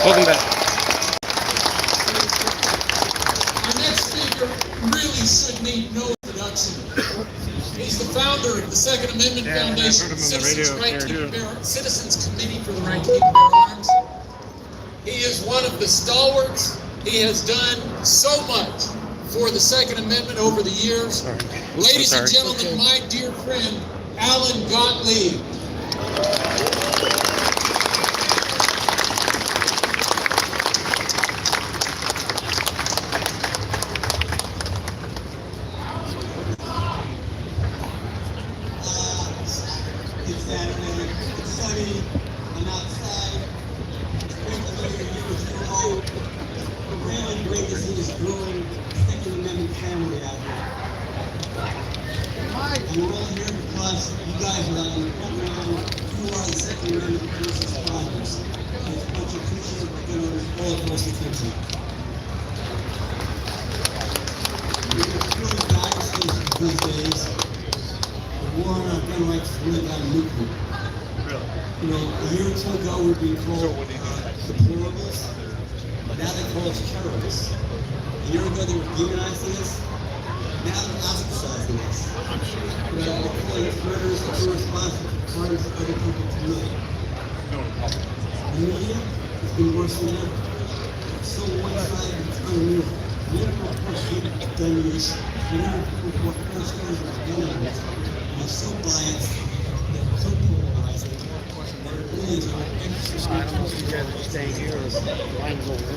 Welcome back. Our next speaker really should need no introduction. He's the founder of the Second Amendment Foundation, Citizens Committee for the Right to Keep and Bear Arms. He is one of the stalwarts. He has done so much for the Second Amendment over the years. Ladies and gentlemen, my dear friend, Alan Gottlieb. It's Saturday, it's sunny, I'm outside, it's great to know you're here with your home. It's really great to see this growing Second Amendment family out here. And we're all here because you guys are out in the front row, who are the Second Amendment first responders. And it's much appreciated by all across the country. We're really guys these days. The war on our gun rights really got nuclear. You know, a year or two ago we were being called deplorables. Now they call us terrorists. A year ago they were demonizing us. Now they're ostracizing us. You know, they're calling us murderers and irresponsible for crimes that other people commit. The media has been worse than ever. It's so one-sided, it's unreal. We never report gun use. We never report first stories about gun owners. They're so biased, they're so polarizing, they're really I don't know if you guys are staying here or flying over.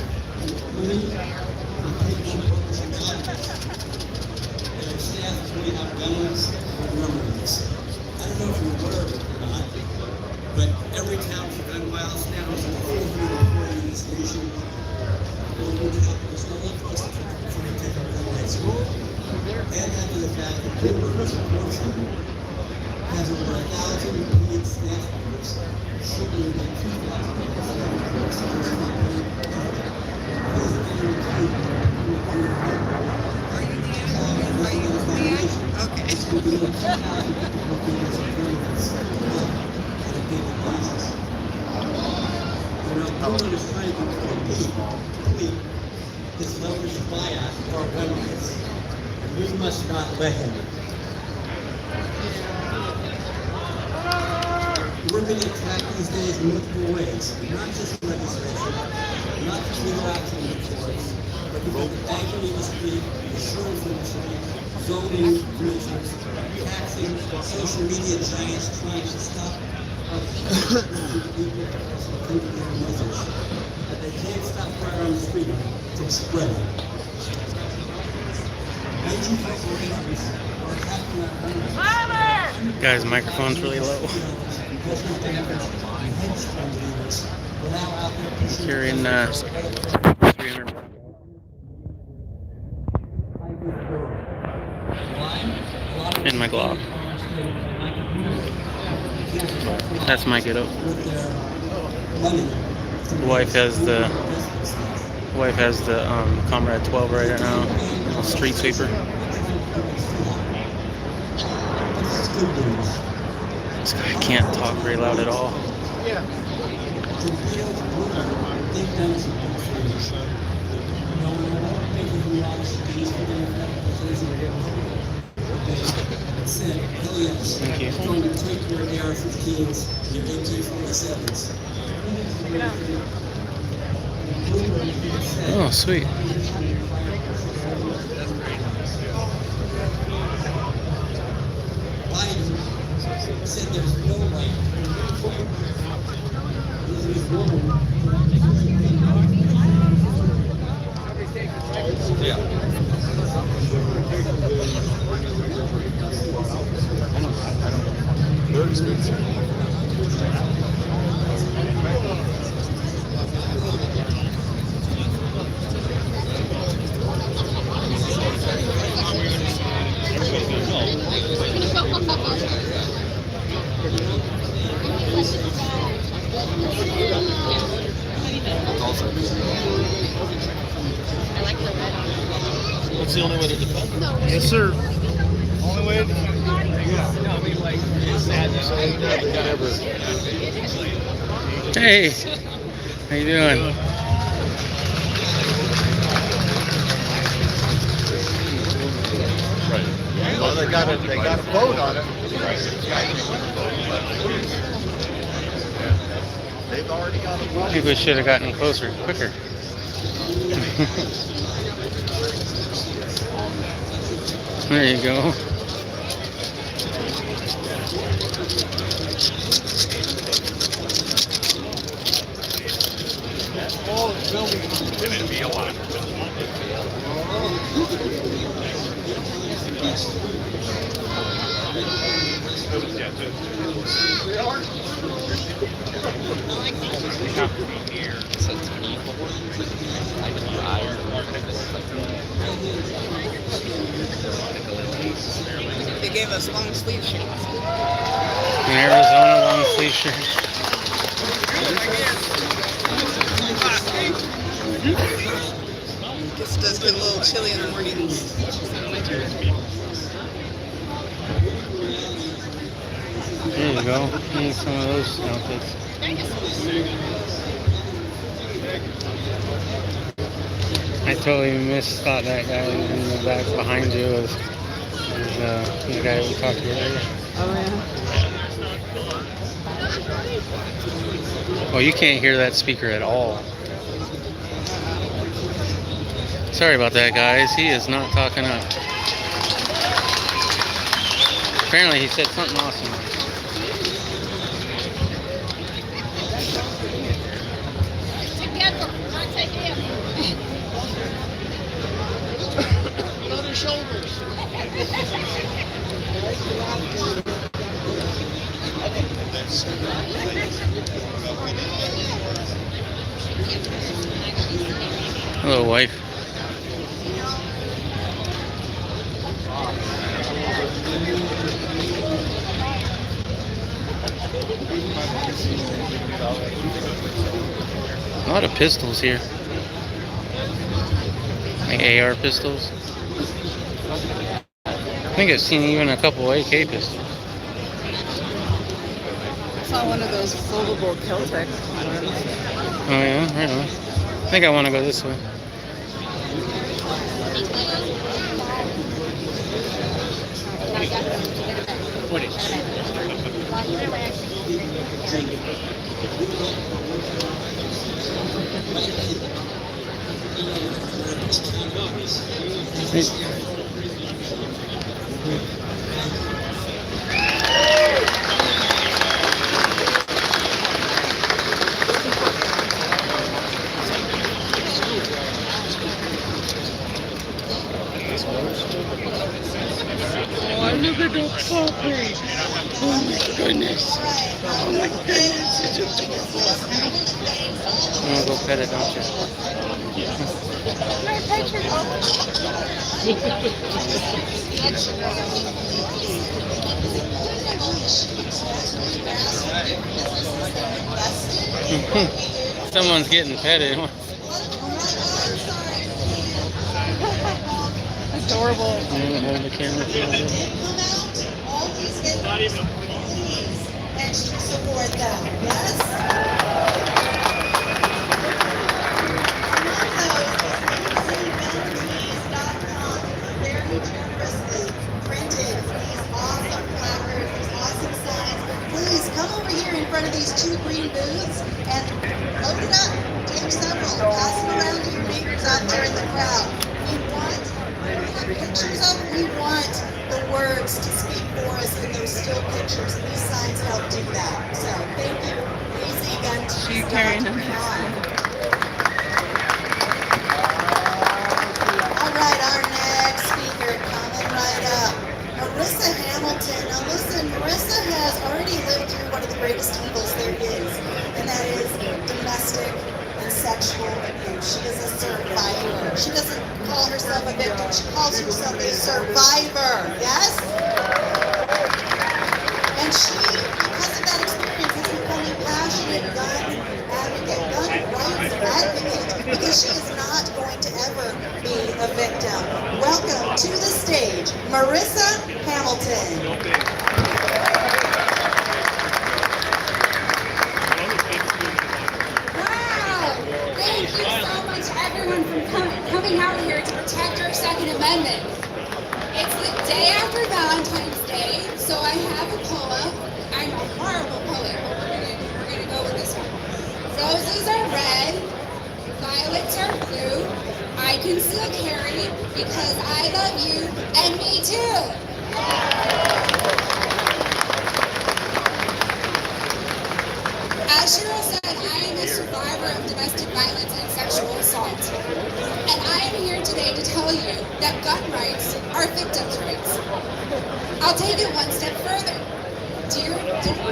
Their staff is really out gunners or remember this. I don't know if you're aware of it or not, but every town for gun violence now is in the 440 in this nation. There's no one across the country before they take our gun rights away. And after the fact that Denver's unfortunately has over 1,000 paid staff members, shooting like 2,000 people. Okay. It's going to be like 2,000 people working as a journalist on a daily basis. You know, Putin is trying to complete this leverage buyout of our gun rights. We must not let him. We're being attacked these days in multiple ways, not just legislation, not just legal action in the courts, but because the banking industry, the insurance industry, zoning commissioners, taxing, social media giants trying to stop our people from their message. But they can't stop fire on the street from spreading. Guys, microphone's really low. Carrying 300. In my Glock. That's my get up. The wife has the Comrade 12 right now. A street sweeper. This guy can't talk very loud at all. Yeah. Thank you. Oh, sweet. Biden said there's no right. Yeah. Very expensive. That's the only way to defend it. Yes, sir. Only way to defend it. Yeah. No, I mean, like, it's sad. Hey, how you doing? got a vote on it. They've already got a vote. I think we should have gotten closer quicker. There you go. They gave us long sleeve shirts. An Arizona long sleeve shirt. This does get a little chilly in the mornings. There you go. Need some of those outfits. I totally thought that guy in the back behind you was the guy we talked to earlier. Oh, yeah. Oh, you can't hear that speaker at all. Sorry about that, guys. He is not talking up. Apparently, he said something awesome. Together, not together. On their shoulders. Hello, wife. A lot of pistols here. Like AR pistols. I think I've seen even a couple AK pistols. I saw one of those foldable Keltec ones. Oh yeah, right on. I think I want to go this way. What is it? Oh, look at that puppy. Oh my goodness. Oh my goodness. It's adorable. You want to go pet it, don't you? Someone's getting petted. Adorable. You want to hold the camera for a little bit? Extra support them, yes? Very generously printed these awesome placards, these awesome signs. Please come over here in front of these two green booths and load it up. Take several, pass them around to your neighbors out there in the crowd. We want pictures of, we want the words to speak for us in those still pictures, and these signs help do that. So thank you, She's carrying them. All right, our next speaker coming right up, Marissa Hamilton. Now listen, Marissa has already lived through one of the greatest evils there is, and that is domestic and sexual abuse. She is a survivor. She doesn't call herself a victim, she calls herself a survivor, yes? And she, because of that experience, has become a passionate gun advocate, gun rights advocate, because she is not going to ever be a victim. Welcome to the stage, Marissa Hamilton. Thank you so much, everyone, for coming out here to protect our Second Amendment. It's the day after Valentine's Roses are red, violets are blue. I can still carry because I love you and me too. As Cheryl said, I am a survivor of domestic violence and sexual assault. And I am here today to tell you that gun rights are victims' rights. I'll take it one step further. Dear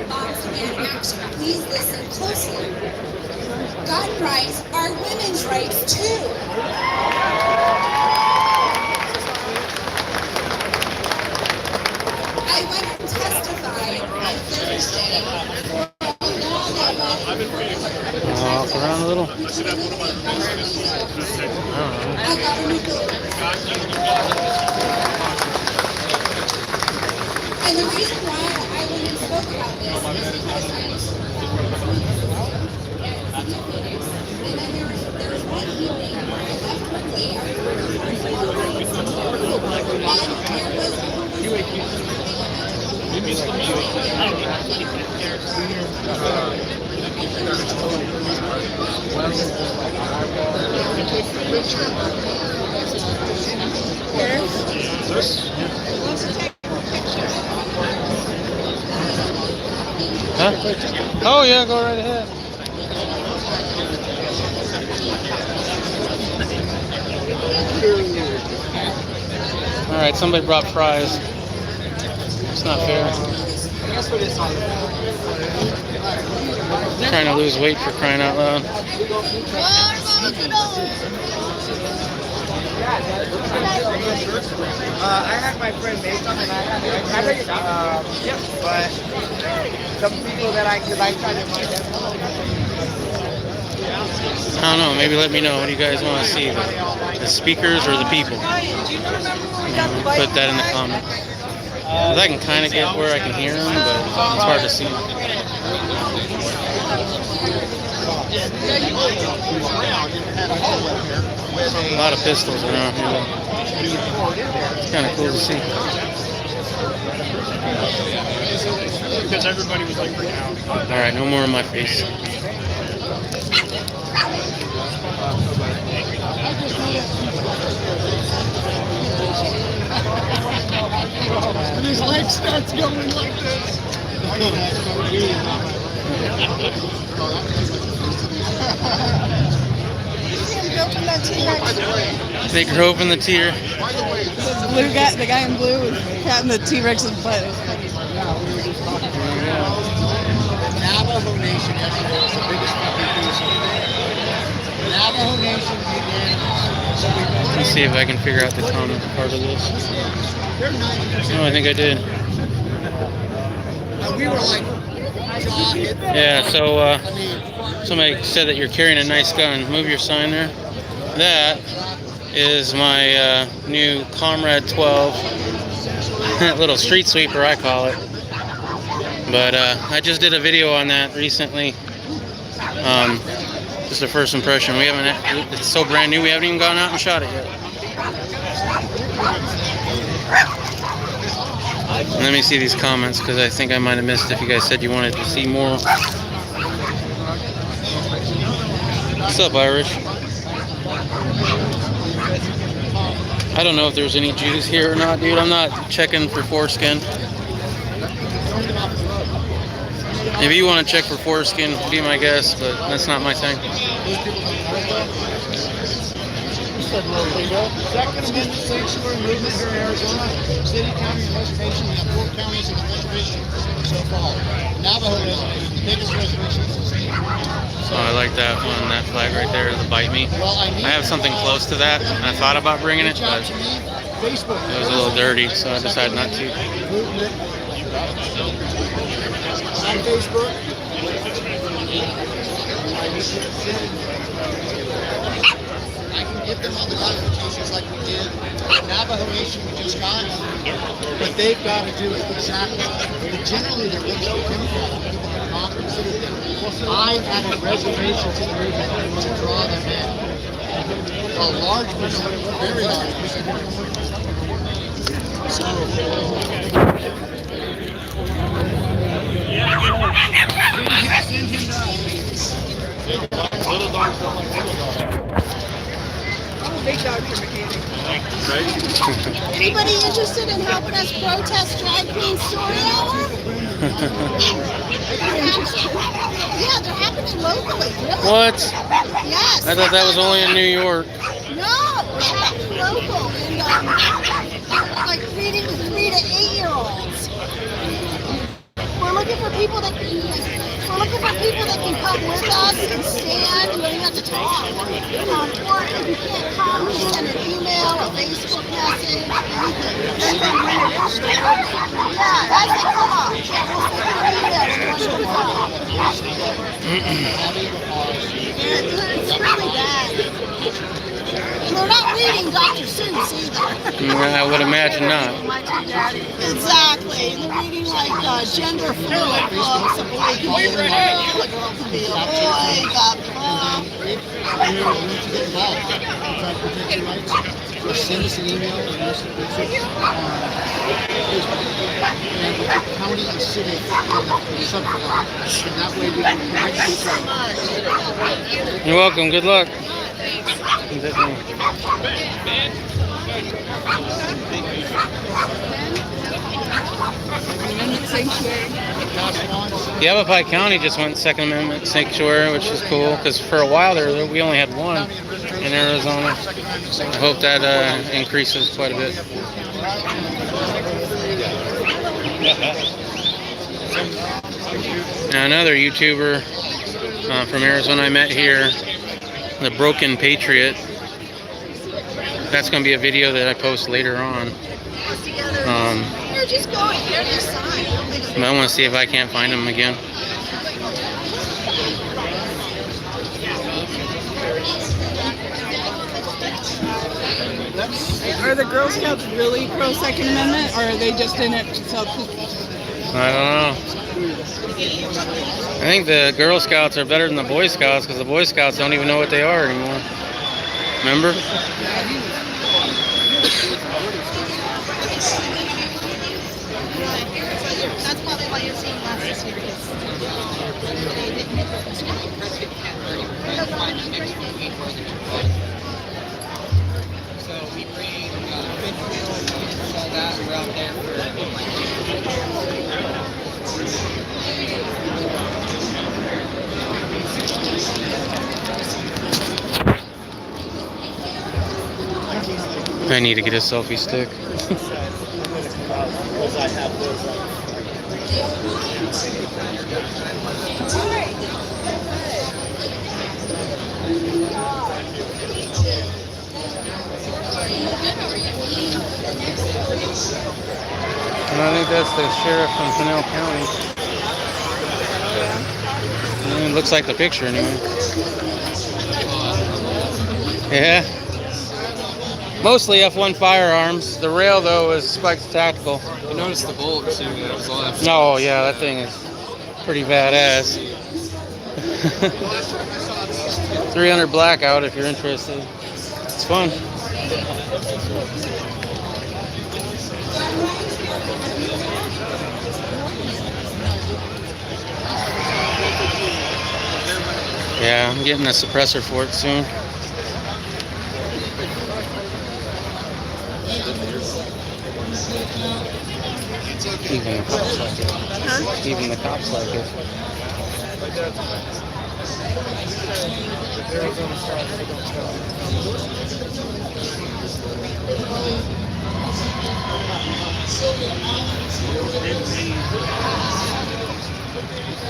moms demand action, please listen closely. Gun rights are women's rights too. I went and testified on Thursday for a law that would Walk around a little. a government building. And the reason why I went and spoke about this is because I used to and then there was one evening where I left quickly after and there Huh? Oh yeah, go right ahead. All right, somebody brought fries. It's not fair. Trying to lose weight for crying out loud. I had my friend make them, and I had it, but some people that I tried to find I don't know. Maybe let me know. What do you guys want to see? The speakers or the people? Put that in the comments. 'Cause I can kind of get where I can hear them, but it's hard to see. A lot of pistols around here. It's kind of cool to see. Because everybody was like freaking out. All right, no more in my face. And his leg starts going like this. They grew up in the tier. Blue guy, the guy in blue was patting the T-Rex's butt. Navajo Nation has the biggest fucking piece of Navajo Nation began. Let's see if I can figure out the comment part of this. Oh, I think I did. We were like, Yeah, so somebody said that you're carrying a nice gun. Move your sign there. That is my new Comrade 12 little street sweeper, I call it. But I just did a video on that recently. Just a first impression. We haven't. It's so brand new. We haven't even gone out and shot it yet. Let me see these comments because I think I might have missed if you guys said you wanted to see more. What's up, Irish? I don't know if there's any Jews here or not, dude. I'm not checking for foreskin. If you want to check for foreskin, be my guest, but that's not my thing. Second Amendment sanctuary movement here in Arizona, city, county, and reservation. We have 4 counties and a reservation so far. Navajo reservation, the biggest reservation in the state. Oh, I like that one, that flag right there, the bite me. I have something close to that, and I thought about bringing it, but it was a little dirty, so I decided not to. On Facebook. I can get them all the notifications like we did. Navajo Nation we just got, but they've got to do it exactly. But generally, they're looking for people that are not considered them. I had a reservation to the movement to draw them in. A large percentage, very large percentage. So. Big dog for mechanic. Anybody interested in helping us protest Drag Queen Story Hour? Yeah, they're happening locally. Really? What? Yes. I thought that was only in New York. No, it's happening local. And like reading 3 to 8-year-olds. We're looking for people that can come with us and stand. You don't even have to talk. Or if you can't come, just send an email, a Facebook message, anything. Yeah, as they come up. We'll send an email. It's really bad. They're not reading Dr. Seuss either. I would imagine not. Exactly. They're reading like gender fluid books. A boy can be a girl, a girl can be a boy, blah, blah. If you want to get involved, try to protect your rights, just send us an email or use the picture on Facebook. And with the county and city subcommittee. And that way we can connect each other. You're welcome. Good luck. Amendment Sanctuary. Yavapai County just went Second Amendment Sanctuary, which is cool because for a while there we only had one in Arizona. I hope that increases quite a bit. Now another YouTuber from Arizona I met here, the Broken Patriot. That's going to be a video that I post later on. Just go here to your side. I want to see if I can't find him again. Are the Girl Scouts really pro Second Amendment, or are they just in it to self? I don't know. I think the Girl Scouts are better than the Boy Scouts because the Boy Scouts don't even know what they are anymore. Remember? That's probably why you're seeing less this year. So we bring all that. We're out there I need to get a selfie stick. And I think that's the sheriff from Pinell County. It looks like the picture anyway. Yeah. Mostly F1 firearms. The rail, though, is Spike's Tactical. You notice the bolt too. That was all F. No, yeah, that thing is pretty badass. 300 blackout if you're interested. It's fun. Yeah, I'm getting a suppressor for it soon. Even the cops like it. Huh? Even the cops like it.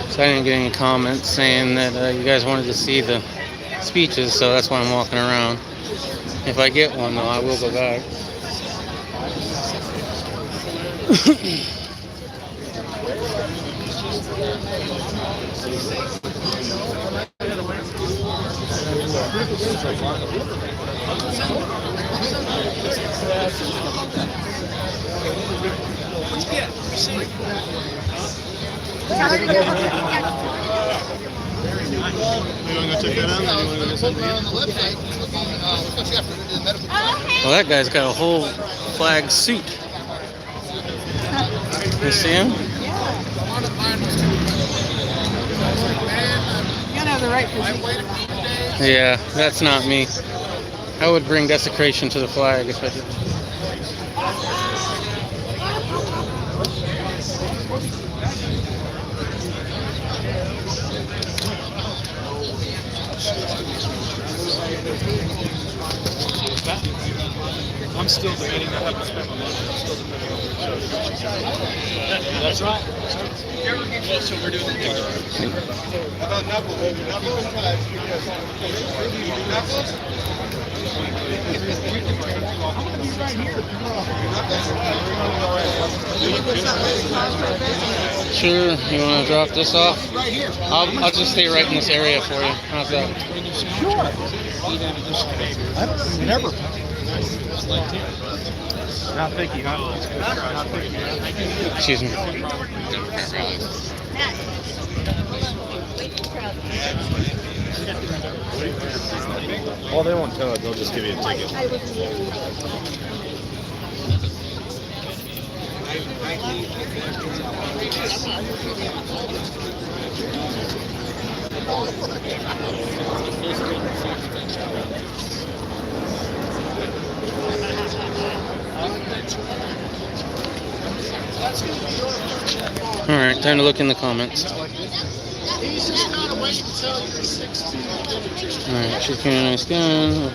So I didn't get any comments saying that you guys wanted to see the speeches, so that's why I'm walking around. If I get one, though, I will go back. Well, that guy's got a whole flag suit. You see him? You gotta have the right physique. Yeah, that's not me. I would bring desecration to the flag if I did. I'm still debating. I haven't spent my money. I'm still debating on the show. That's right. That's what we're doing. How about Knuckles? Knuckles? Sure, you want to drop this off? I'll just stay right in this area for you. How's that? Sure. I don't never. Not thinking, huh? Excuse me. Well, they won't tell it. They'll just give you a ticket. All right, time to look in the comments. He's just gotta wait until you're 16. All right, she's carrying a nice gun.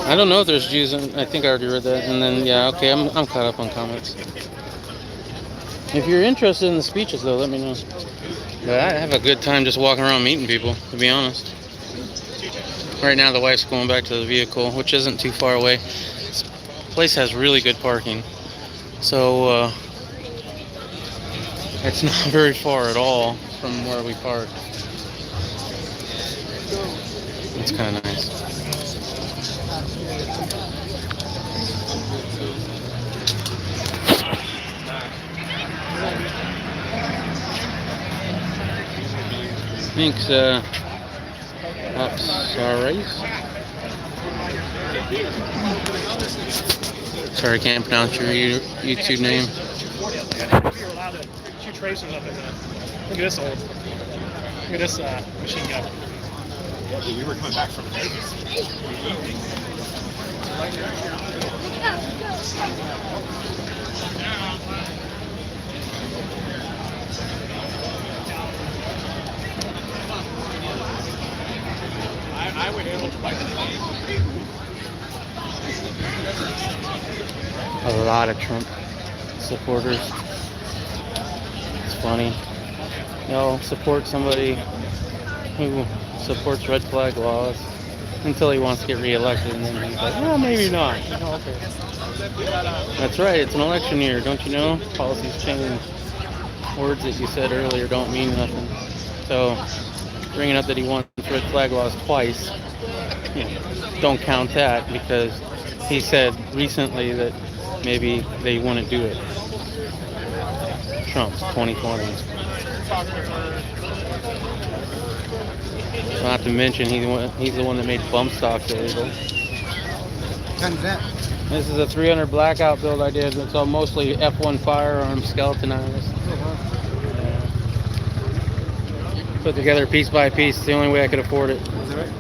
I don't know if there's Jews. I think I already read that. And then yeah, okay, I'm caught up on comments. If you're interested in the speeches, though, let me know. But I have a good time just walking around meeting people, to be honest. Right now, the wife's going back to the vehicle, which isn't too far away. This place has really good parking, so it's not very far at all from where we park. It's kind of nice. Thanks, sorry. Sorry, I can't pronounce your YouTube name. You're allowed to shoot tracers up in there. Look at this old. Look at this machine gun. Yeah, we were coming back from Vegas. I would handle A lot of Trump supporters. It's funny. You'll support somebody who supports red flag laws until he wants to get reelected, and then he's like, well, maybe not. Okay. That's right, it's an election year, don't you know? Policies change. Words that you said earlier don't mean nothing. So, bringing up that he wants red flag laws twice, don't count that, because he said recently that maybe they want to do it. Trump's 2020. Not to mention he's the one that made bump stocks illegal. This is a 300 blackout build I did. It's all mostly F1 firearms, skeletonized. Yeah. Put together piece by piece. It's the only way I could afford it. Is that right?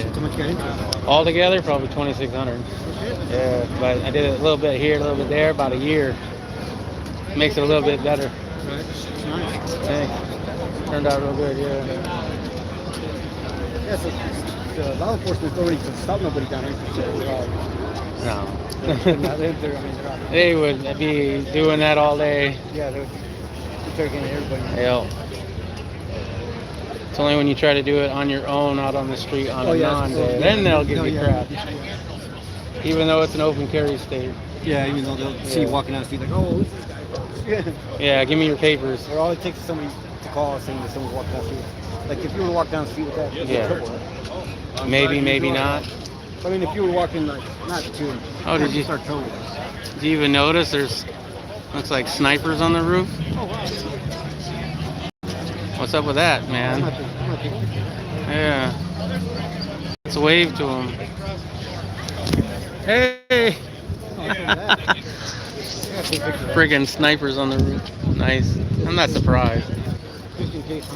How much you got into it? All together, probably 2,600. Yeah, but I did it a little bit here, a little bit there, about a year. Makes it a little bit better. Right. It's nice. Thanks. Turned out real good, yeah. Yeah, so the law enforcement authority can stop nobody down here. No. They're not. They would be doing that all day. Yeah, they're taking everybody. Hell. It's only when you try to do it on your own, out on the street on a non-day, then they'll give you crap. Even though it's an open carry state. Yeah, even though they'll see you walking down the street like, oh, who's this guy? Yeah, give me your papers. Or all it takes is somebody to call saying that someone's walking down the street. Like if you were to walk down the street with that, you'd get trouble, right? Maybe, maybe not. I mean, if you were walking like not to. Oh, did you start towing? Did you even notice there's looks like snipers on the roof? Oh wow. What's up with that, man? Yeah. Let's wave to him. Hey! Friggin' snipers on the roof. Nice. I'm not surprised. just in case.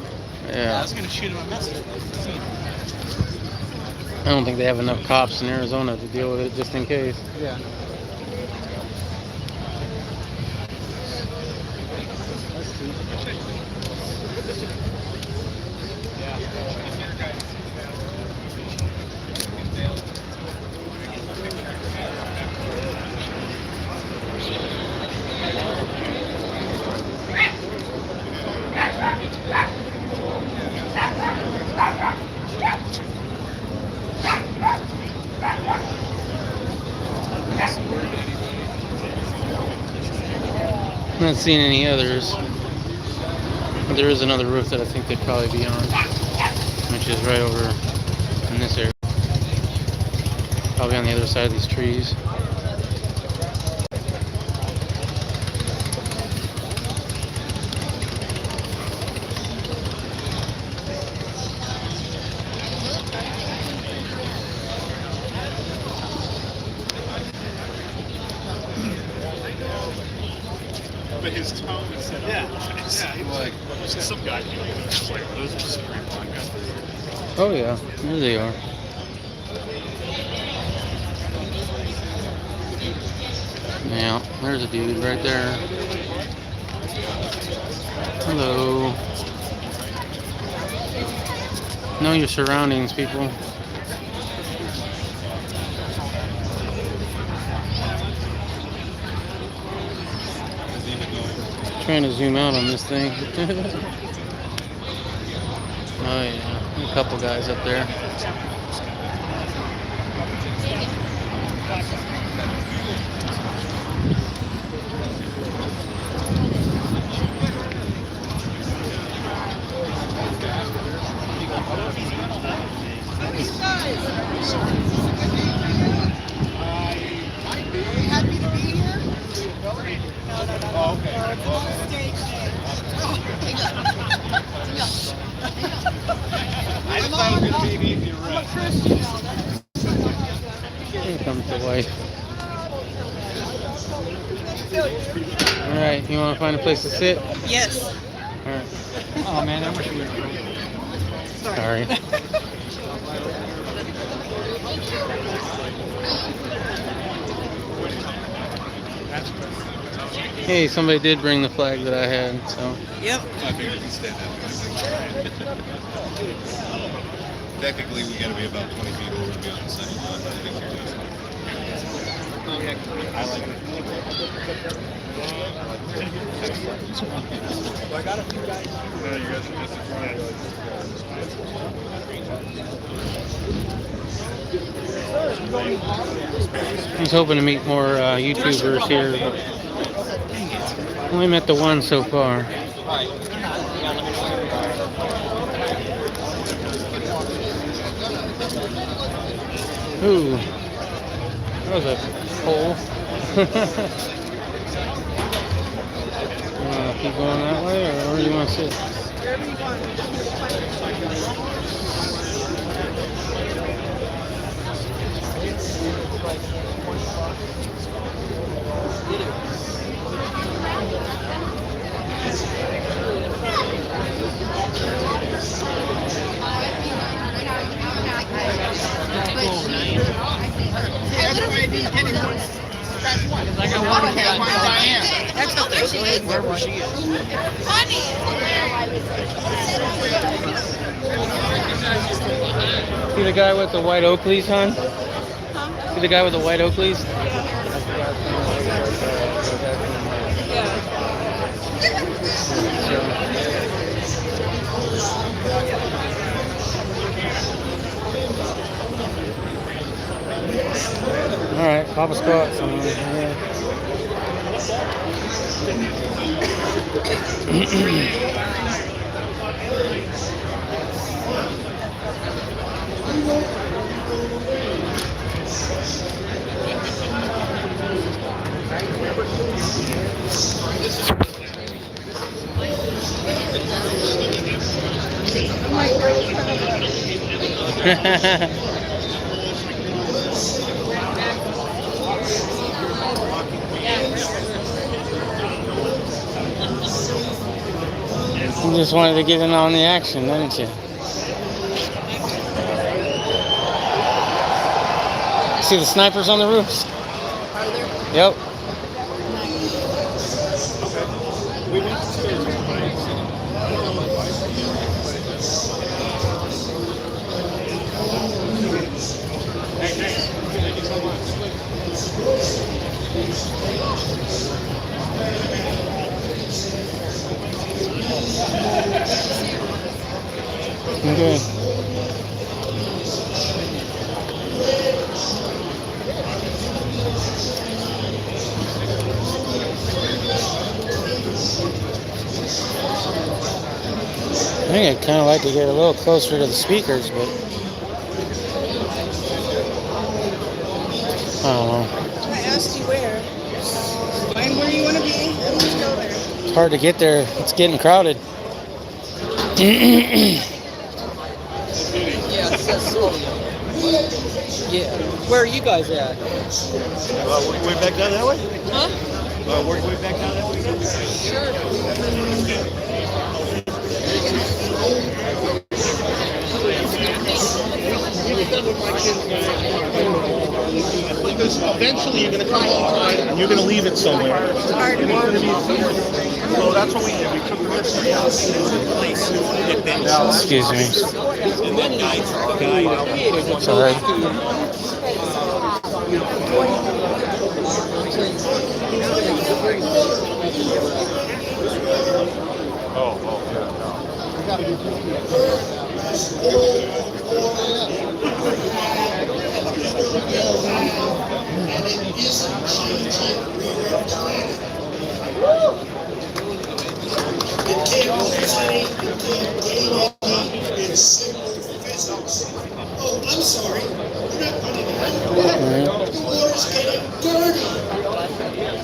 Yeah. I was gonna shoot him a message. I don't think they have enough cops in Arizona to deal with it just in case. Yeah. Not seeing any others. But there is another roof that I think they'd probably be on, which is right over in this area. Probably on the other side of these trees. But his tone is set up. Yeah, he was like some guy. Just like those are just great podcasts. Oh yeah, there they are. Yeah, there's a dude right there. Hello. Know your surroundings, people. Trying to zoom out on this thing. Oh yeah, a couple guys up there. Happy to be here. I just thought it was gonna be an easy arrest. Here comes the wife. Alright, you want to find a place to sit? Yes. Alright. Oh man, I wish we were. Sorry. Hey, somebody did bring the flag that I had, so. Yep. I figured we can stand that. Technically, we gotta be about 20 feet over to be on the same line. I like it. I got a few guys. No, you guys are just I was hoping to meet more YouTubers here, but only met the one so far. Ooh, that was a hole. You want to keep going that way, or where do you want to sit? See the guy with the white Oakleys, hon? See the guy with the white Oakleys? Alright, Papa Scott somewhere. You just wanted to get in on the action, didn't you? See the snipers on the roofs? Are there? Yep. Okay. I think I'd kind of like to get a little closer to the speakers, but I don't know. I asked you where. Find where you want to be and let's go there. It's hard to get there. It's getting crowded. Yeah, it says slowly. Yeah. Where are you guys at? Way back down that way? Huh? Way back down that way? Sure. Because eventually you're going to come online and you're going to leave it somewhere. Well, that's what we did. We took the registry out Excuse me. and then guide. Sorry. Oh, I'm sorry. You're not running out. The water's getting dirty.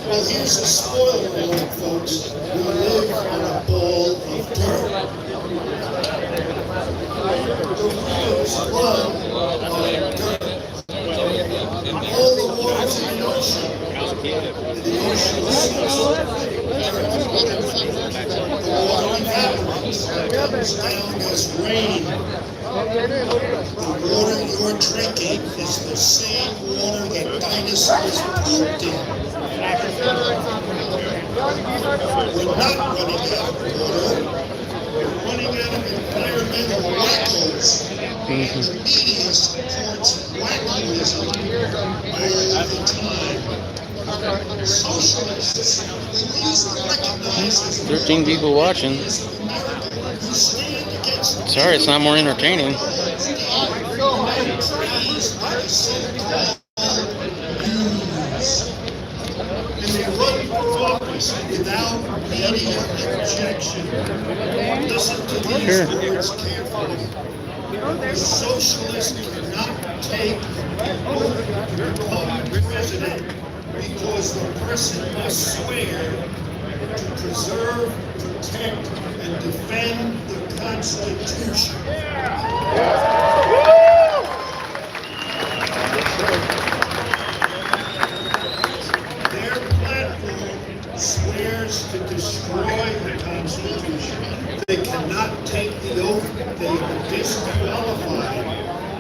Well, here's a spoiler alert, folks. We live on a ball of dirt. The rivers run on dirt. All the water's in the ocean. The ocean is comes down as rain. The water you're drinking is the same water that dinosaurs pooped in. We're not running out of water. We're running out of environmental wackos. The media supports wackoism all the time. Socialists, who least recognize 13 people watching. Sorry, it's not more entertaining. And they run for office without media objection. Listen to these words carefully. The socialist cannot take the president because the person must swear to preserve, protect, and defend the Constitution. Their platform swears to destroy the Constitution. They cannot take the oath. They are disqualified.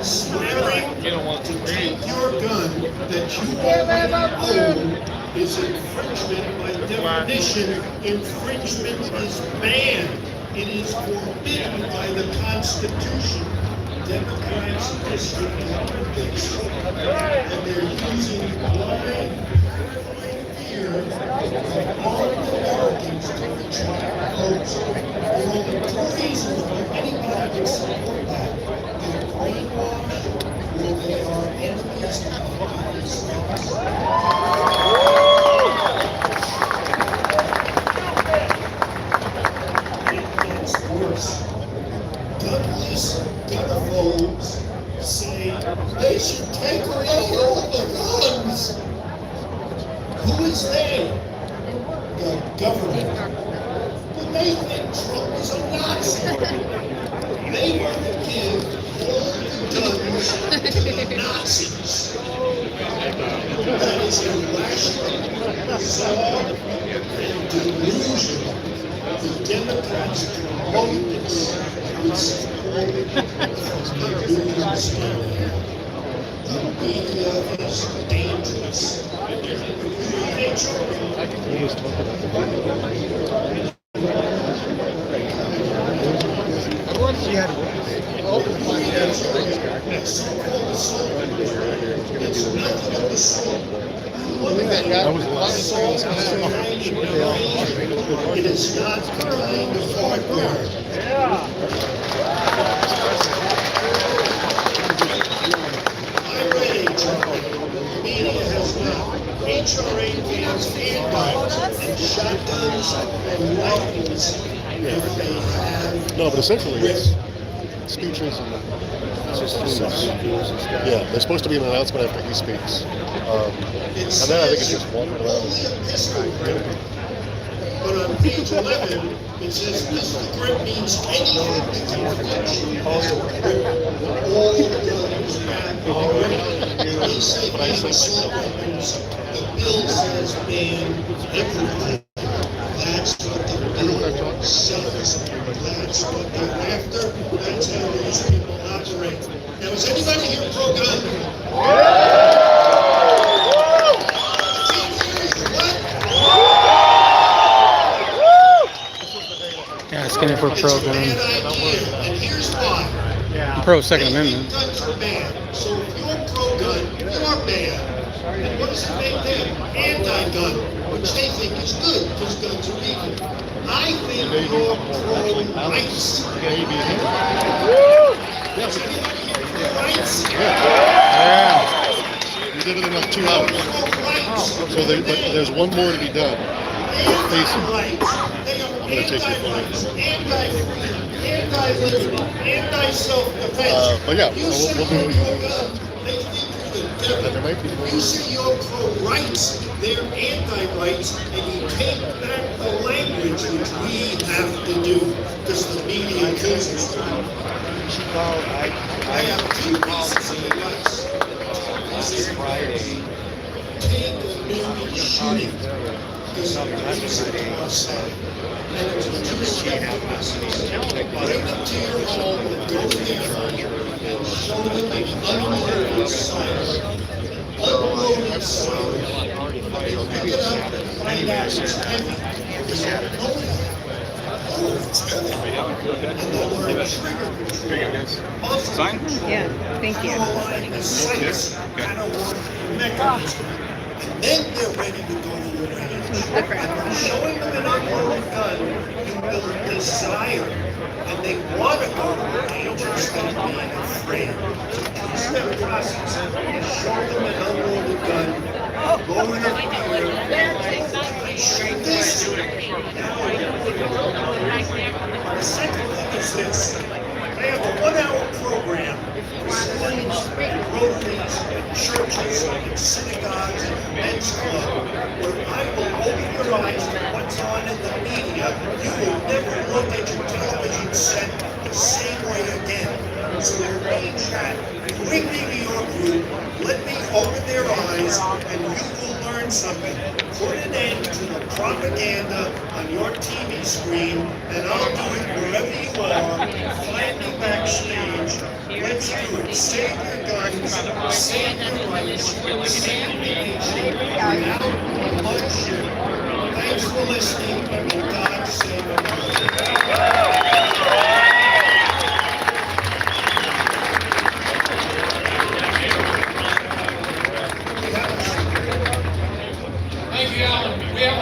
Swearing to take your gun that you already own is infringement by definition. Infringement is banned. It is forbidden by the Constitution. Democrats disregard this, and they're using blind fear of all Americans to attract votes. There are only two reasons why anybody can support that. They're brainwashed, or they are enemies of the United States. It gets worse. Gutless gunophobes say they should take away all the guns. Who is they? The government. But they think Trump is a Nazi. They want to give all the guns to the Nazis. That is irrational, bizarre, and delusional. the Democrats promote this the media is dangerous. That was the last. It is not trying to fight hard. I'm ready to media has not. HRA fans, handguns, and shotguns, and rifles, if they have. No, but essentially it's speeches and yeah, there's supposed to be an announcement after he speaks. And then I think it's just walking around. But on page 11, it says pistol grip means anything to conviction has a grip. All guns have a grip. They say ban assault weapons. The bill says ban everything. That's what the bill says. That's what they're after. That's how these people operate. Now, is anybody here pro-gun? Yeah, it's getting for pro-gun. And here's why. Pro Second Amendment. Guns are banned. So if you're pro-gun, you're banned. And what does it make them? Anti-gun, which they think is good because guns are evil. I think you're pro-rights. Yeah. We did it in like 2 hours. So but there's one more to be done. Face it. I'm going to take your phone. Anti-self-defense. But yeah, You we'll say do you're it. pro-gun, they think you're the devil. There might be more. You say you're pro-rights, they're anti-rights, and you take back the language which we have to do, because the media kills us. I have 2 pieces of advice. Take a new shooting, because the police are upset. And it's a two-step process. Bring them to your home and go to their home and show them an unloaded size. Unloaded size. They pick it up and it's heavy. Because they know that. Oh, it's heavy. And they'll learn trigger. Yeah, thank you. How to align the sights, how to work the mechanism. And then they're ready to go to the range. Showing them an unloaded gun, you build desire, and they want to go to the range instead of being afraid. Two-step process. Show them an unloaded gun, go to the field, shoot this. The second thing is this. They have a 1-hour program for schools, rotaries, churches, and synagogues, and men's club, where I will open your eyes to what's on in the media. You will never look at your television set the same way again. So arrange that. Bring me to your group. Let me open their eyes, and you will learn something. Put an end to the propaganda on your TV screen, and I'll do it wherever you are. Find me backstage. Let's do it. Save your guns, save your rights, save the nation without bloodshed. Thanks for listening, and may God save America. Thank you, Alan. We have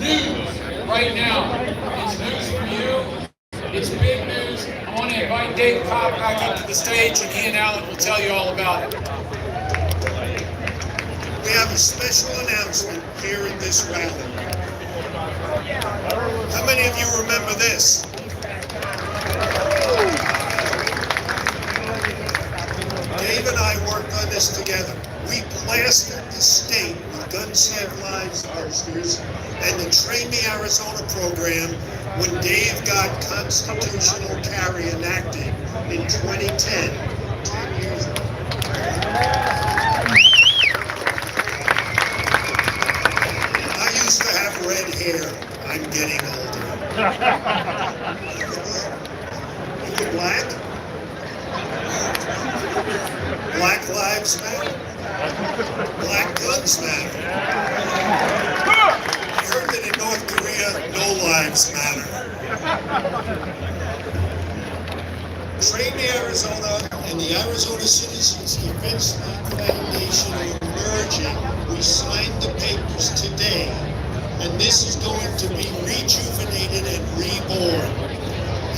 news right now. It's news for you. It's big news. I want to invite Dave Cobb back up to the stage, and he and Alan will tell you all about it. We have a special announcement here at this rally. How many of you remember this? Dave and I worked on this together. We plastered the state with Gun Save Lives posters and the Train Me Arizona program when Dave got constitutional carry enacted in 2010, 10 years ago. I used to have red hair. I'm getting older. lives matter. Black guns matter. I heard that in North Korea, no lives matter. Train the Arizona and the Arizona Citizens Defense League Foundation are merging. We signed the papers today, and this is going to be rejuvenated and reborn.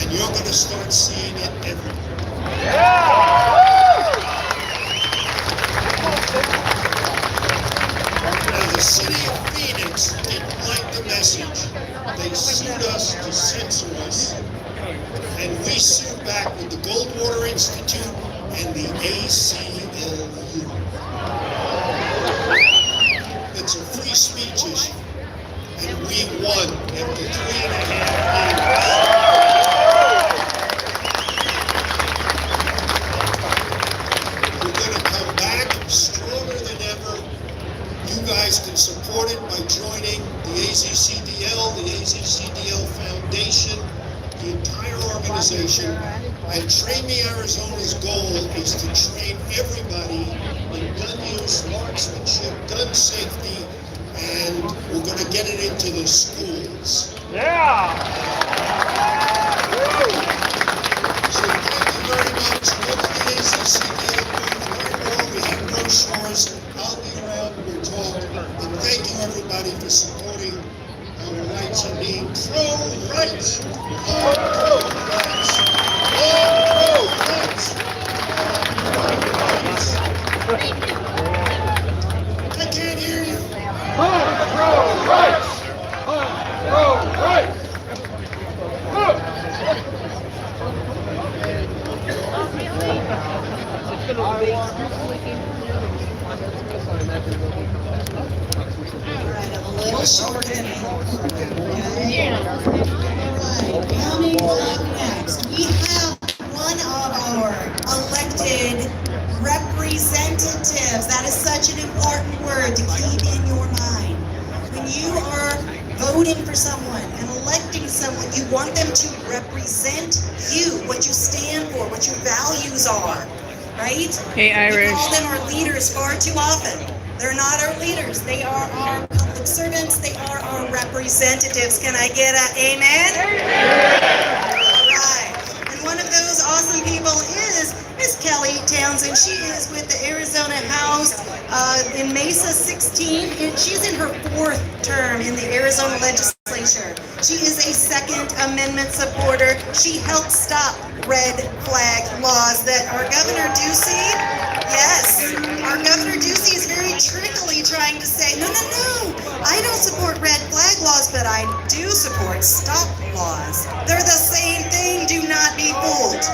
And you're going to start seeing it everywhere. Now, the city of Phoenix didn't like the message. They sued us to censor us. And we sued back with the Goldwater Institute and the ACLU. It's a free speech issue. And we won after 3.5 years. We're going to come back stronger than ever. You guys can support it by joining the AZCDL, the AZCDL Foundation, the entire organization. And Train Me Arizona's goal is to train everybody in gun use, marksmanship, gun safety, and we're going to get it into the schools. Yeah! So thank you very much. Go to the AZCDL booth, learn more. We have brochures. I'll be around. We'll talk. And thank you everybody for supporting our rights and being pro-rights. Pro-rights. Pro-rights. I can't hear you. Pro-rights. Pro-rights. A little short coming up next, we have one of our elected representatives. That is such an important word to keep in your mind. When you are voting for someone and electing someone, you want them to represent you, what you stand for, what your values are, right? Hey, Irish. We call them our leaders far too often. They're not our leaders. They are our public servants. They are our representatives. Can I get an amen? All right. And one of those awesome people is Miss Kelly Townsend. She is with the Arizona House in Mesa 16. And she's in her 4th term in the Arizona legislature. She is a Second Amendment supporter. She helped stop red flag laws that our Governor Ducey, yes, our Governor Ducey is very trickily trying to say, no, I don't support red flag laws, but I do support stop laws. They're the same thing. Do not be fooled.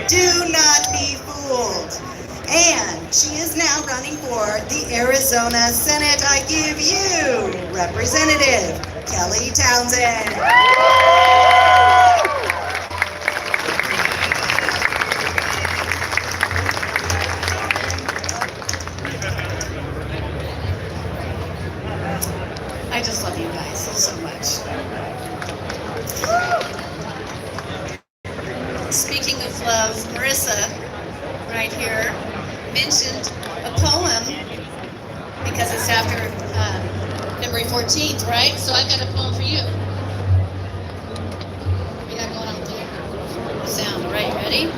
Do not be fooled. And she is now running for the Arizona Senate. I give you Representative Kelly Townsend. I just love you guys so much. Speaking of love, Marissa, right here, mentioned a poem because it's after February 14th, right? So I've got a poem for you. What we got going on there? Sound, all right, ready?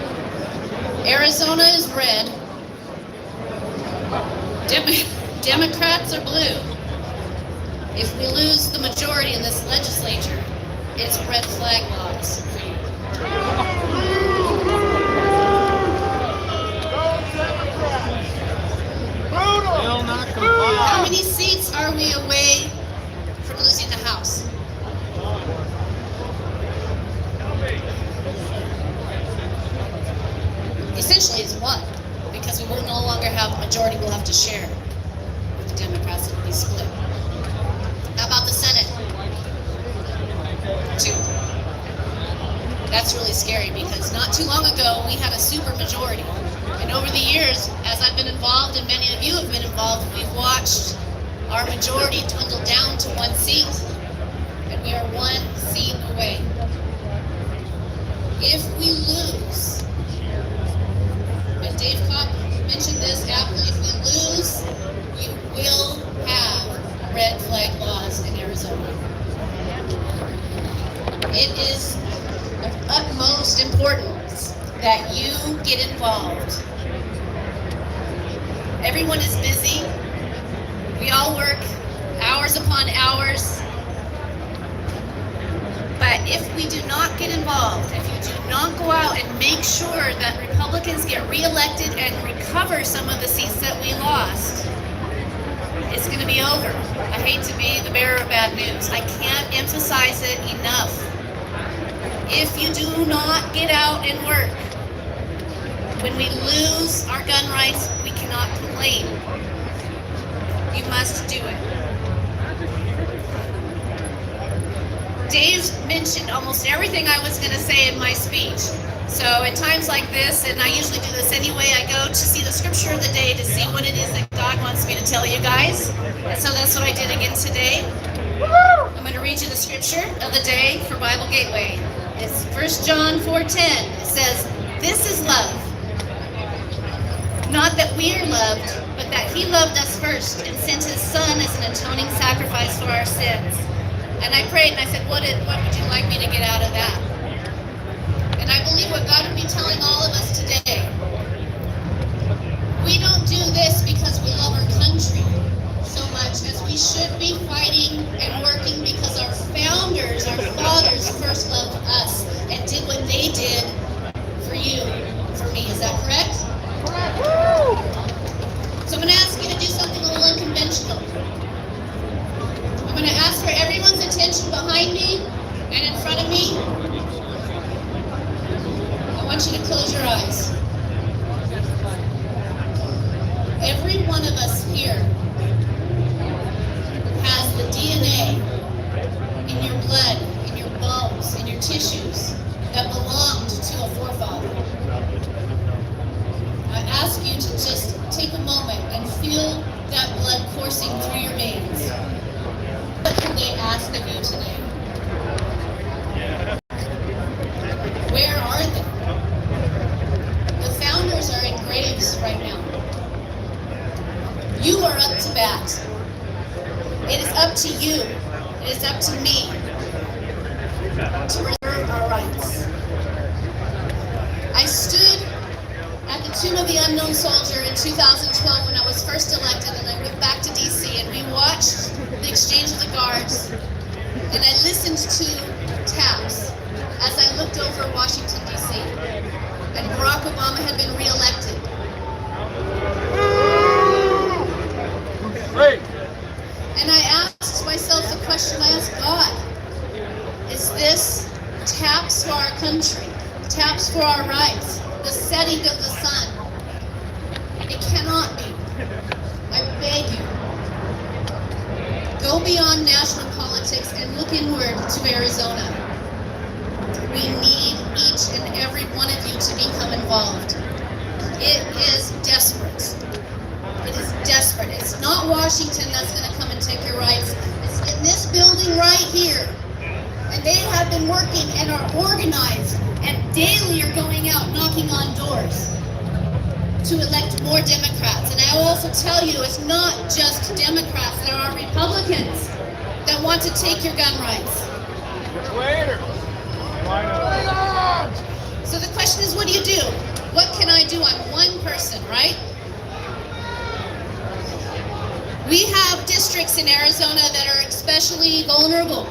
Arizona is red. Democrats are blue. If we lose the majority in this legislature, it's red flag laws for you. How many seats are we away from losing the House? Essentially, it's one, because we will no longer have a majority. We'll have to share with the Democrats. It'll be split. How about the Senate? 2. That's really scary because not too long ago we had a super majority. And over the years, as I've been involved and many of you have been involved, we've watched our majority dwindle down to 1 seat. And we are 1 seat away. If we lose, and Dave Kopp mentioned this aptly that you get involved. Everyone is busy. We all work hours upon hours. But if we do not get involved, if you do not go out and make sure that Republicans get reelected and recover some of the seats that we lost, it's going to be over. I hate to be the bearer of bad news. I can't emphasize it enough. If you do not get out and work, when we lose our gun rights, we cannot complain. You must do it. Dave mentioned almost everything I was going to say in my speech. So in times like this, and I usually do this anyway, I go to see the scripture of the day to see what it is that God wants me to tell you guys. And so that's what I did again today. I'm going to read you the scripture of the day for Bible Gateway. It's 1 John 4:10. It says, "This is love. Not that we are loved, but that he loved us first and sent his son as an atoning sacrifice for our sins." And I prayed and I said, what would you like me to get out of that? And I believe what God would be telling all of us today. We don't do this because we love our country so much as we should be fighting and working because our founders, our fathers first loved us and did what they did for you, for me. Is that correct? So I'm going to ask you to do something a little unconventional. I'm going to ask for everyone's attention behind me and in front of me. I want you to close your eyes. Every one of us here has the DNA in your blood, in your bones, in your tissues that belonged to a forefather. I ask you to just take a moment and feel that blood coursing through your veins. What can they ask of you today? Where are they? The founders are in graves right now. You are up to bat. It is up to you. It is up to me to preserve our rights. I stood at the Tomb of the Unknown Soldier in 2012 when I was first elected, and I went back to DC and we watched the exchange of the guards, and I listened to taps as I looked over Washington DC, and Barack Obama had been reelected. And I asked myself the question, I asked God, is this taps for our country, taps for our rights, the setting of the sun? It cannot be. I beg you. Go beyond national politics and look inward to Arizona. We need each and every one of you to become involved. It is desperate. It is desperate. It's not Washington that's going to come and take your rights. It's in this building right here. And they have been working and are organized and daily are going out knocking on doors to elect more Democrats. And I will also tell you, it's not just Democrats. There are Republicans that want to take your gun rights. So the question is, what do you do? What can I do? I'm one person, right? We have districts in Arizona that are especially vulnerable.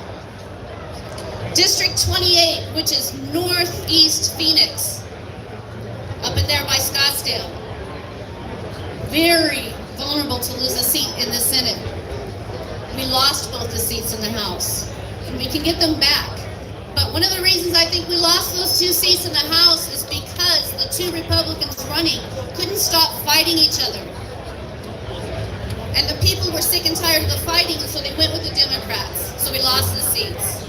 District 28, which is northeast Phoenix, up in there by Scottsdale. Very vulnerable to lose a seat in the Senate. We lost both the seats in the House, and we can get them back. But one of the reasons I think we lost those 2 seats in the House is because the 2 Republicans running couldn't stop fighting each other. And the people were sick and tired of the fighting, and so they went with the Democrats. So we lost the seats.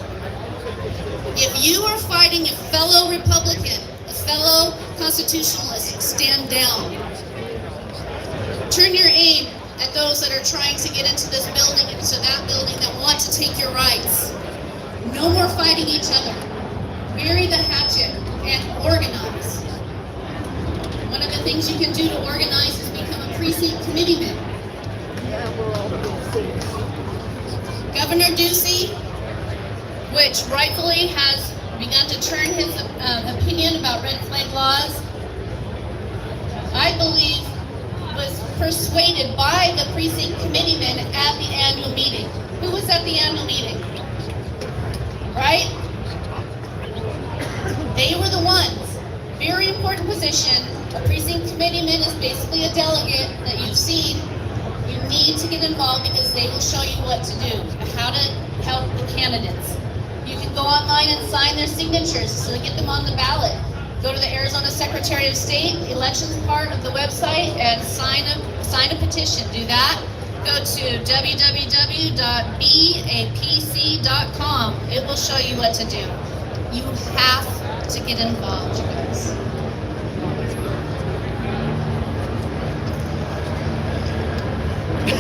If you are fighting a fellow Republican, a fellow constitutionalist, stand down. Turn your aim at those that are trying to get into this building and into that building that want to take your rights. No more fighting each other. Bury the hatchet and organize. One of the things you can do to organize is become a precinct committeeman. Governor Ducey, which rightfully has begun to turn his opinion about red flag laws I believe, was persuaded by the precinct committeemen at the annual meeting. Who was at the annual meeting? Right? They were the ones. Very important position. A precinct committeeman is basically a delegate that you've seen. You need to get involved because they will show you what to do, how to help the candidates. You can go online and sign their signatures so they get them on the ballot. Go to the Arizona Secretary of State elections part of the website and sign a petition. Do that. Go to www.bapc.com. It will show you what to do. You have to get involved, you guys.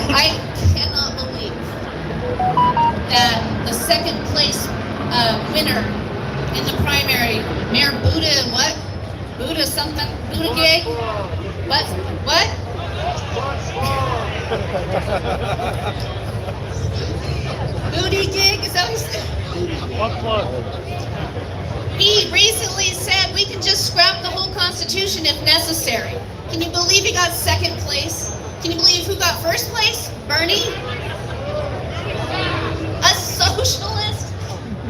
I cannot believe that the second place winner in the primary, Mayor Buddha, what? Buddha something? Buddha gig? What? Booty gig? Is that what he said? He recently said we can just scrap the whole Constitution if necessary. Can you believe he got second place? Can you believe who got first place? Bernie? A socialist?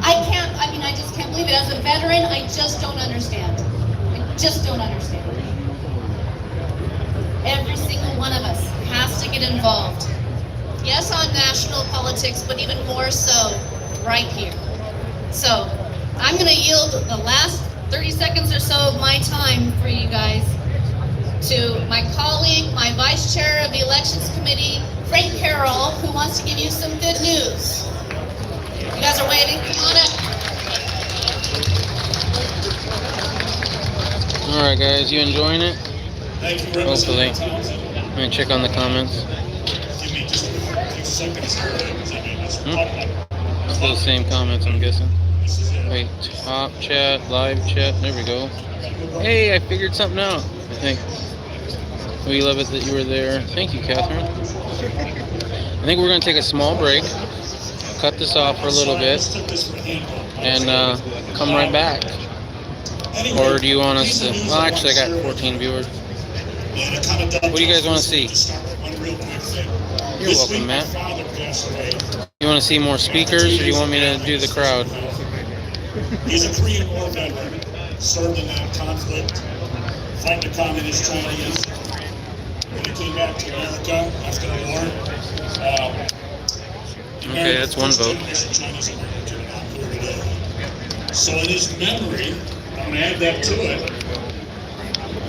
I just can't believe it. As a veteran, I just don't understand. I just don't understand. Every single one of us has to get involved. Yes, on national politics, but even more so right here. So, I'm going to yield the last 30 seconds or so of my time for you guys to my colleague, my vice chair of the elections committee, Frank Carroll, who wants to give you some good news. You guys are waiting? Come on up. Alright guys, you enjoying it? Hopefully. I'm gonna check on the comments. Still the same comments, I'm guessing. Wait, top chat, live chat, there we go. Hey, I figured something out, I think. We love it that you were there. Thank you, Catherine. I think we're going to take a small break, cut this off for a little bit, and come right back. Or do you want us to... Well, actually, I got 14 viewers. What do you guys want to see? You're welcome, Matt. You want to see more speakers, or do you want me to do the crowd? He's a Korean War veteran, served in that conflict, fighting the communist Chinese. When he came back to America after the war, okay, that's one vote. So in his memory, I'm going to add that to it.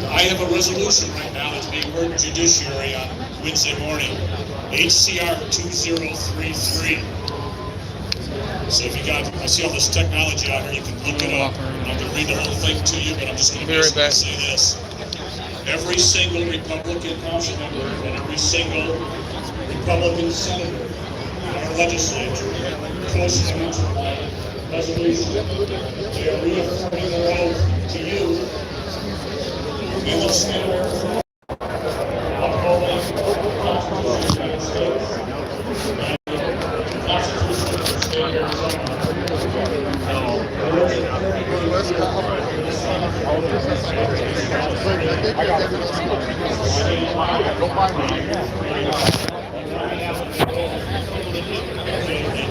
I have a resolution right now that's being heard in Judiciary on Wednesday morning, HCR 2033. So if you got, I see all this technology out here, you can look it up. I'm not going to read the whole thing to you, but I'm just going to say this. Every single Republican House member and every single Republican senator in our legislature co-sponsored my resolution. They are reaffirming their oath to you in the Senate. Upholding the Constitution of the United States and the Constitution of the State of Arizona.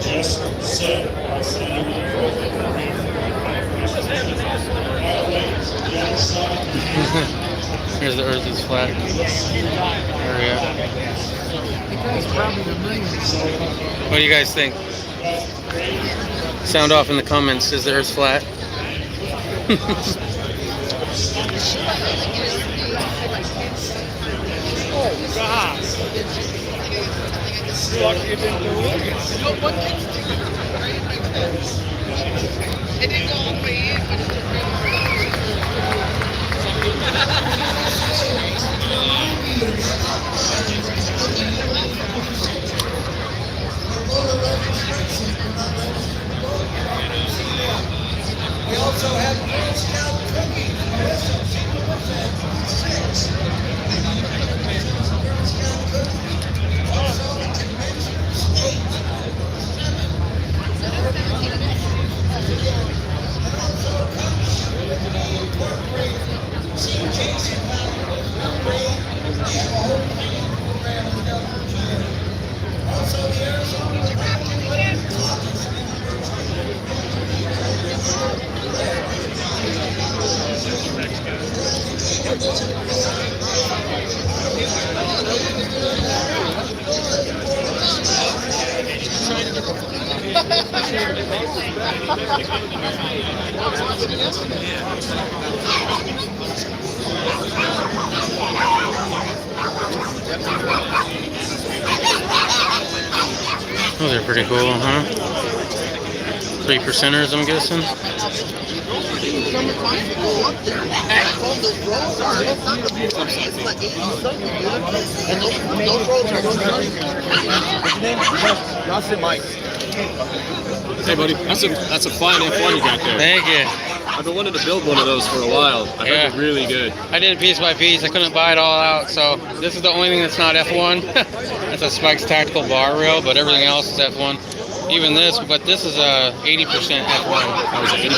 Just said, Here's the earth is flat. There we go. What do you guys think? Sound off in the comments. Is the earth flat? Oh, God. Lucky it didn't go in. It didn't go all the way in, but We also have Girl Scout cookies. Listen, see what's that? 6. Girl Scout cookies. Also, the convention 8. 7. And also comes with the incorporated CJ Those are pretty cool, huh? 3%ers, I'm guessing. Hey, buddy, that's a fine F1 you got there. Thank you. I've been wanting to build one of those for a while. I heard they're really good. I did it piece by piece. I couldn't buy it all out, so this is the only thing that's not F1. It's a Spike's Tactical bar rail, but everything else is F1. Even this, but this is a 80% F1. That was 80%?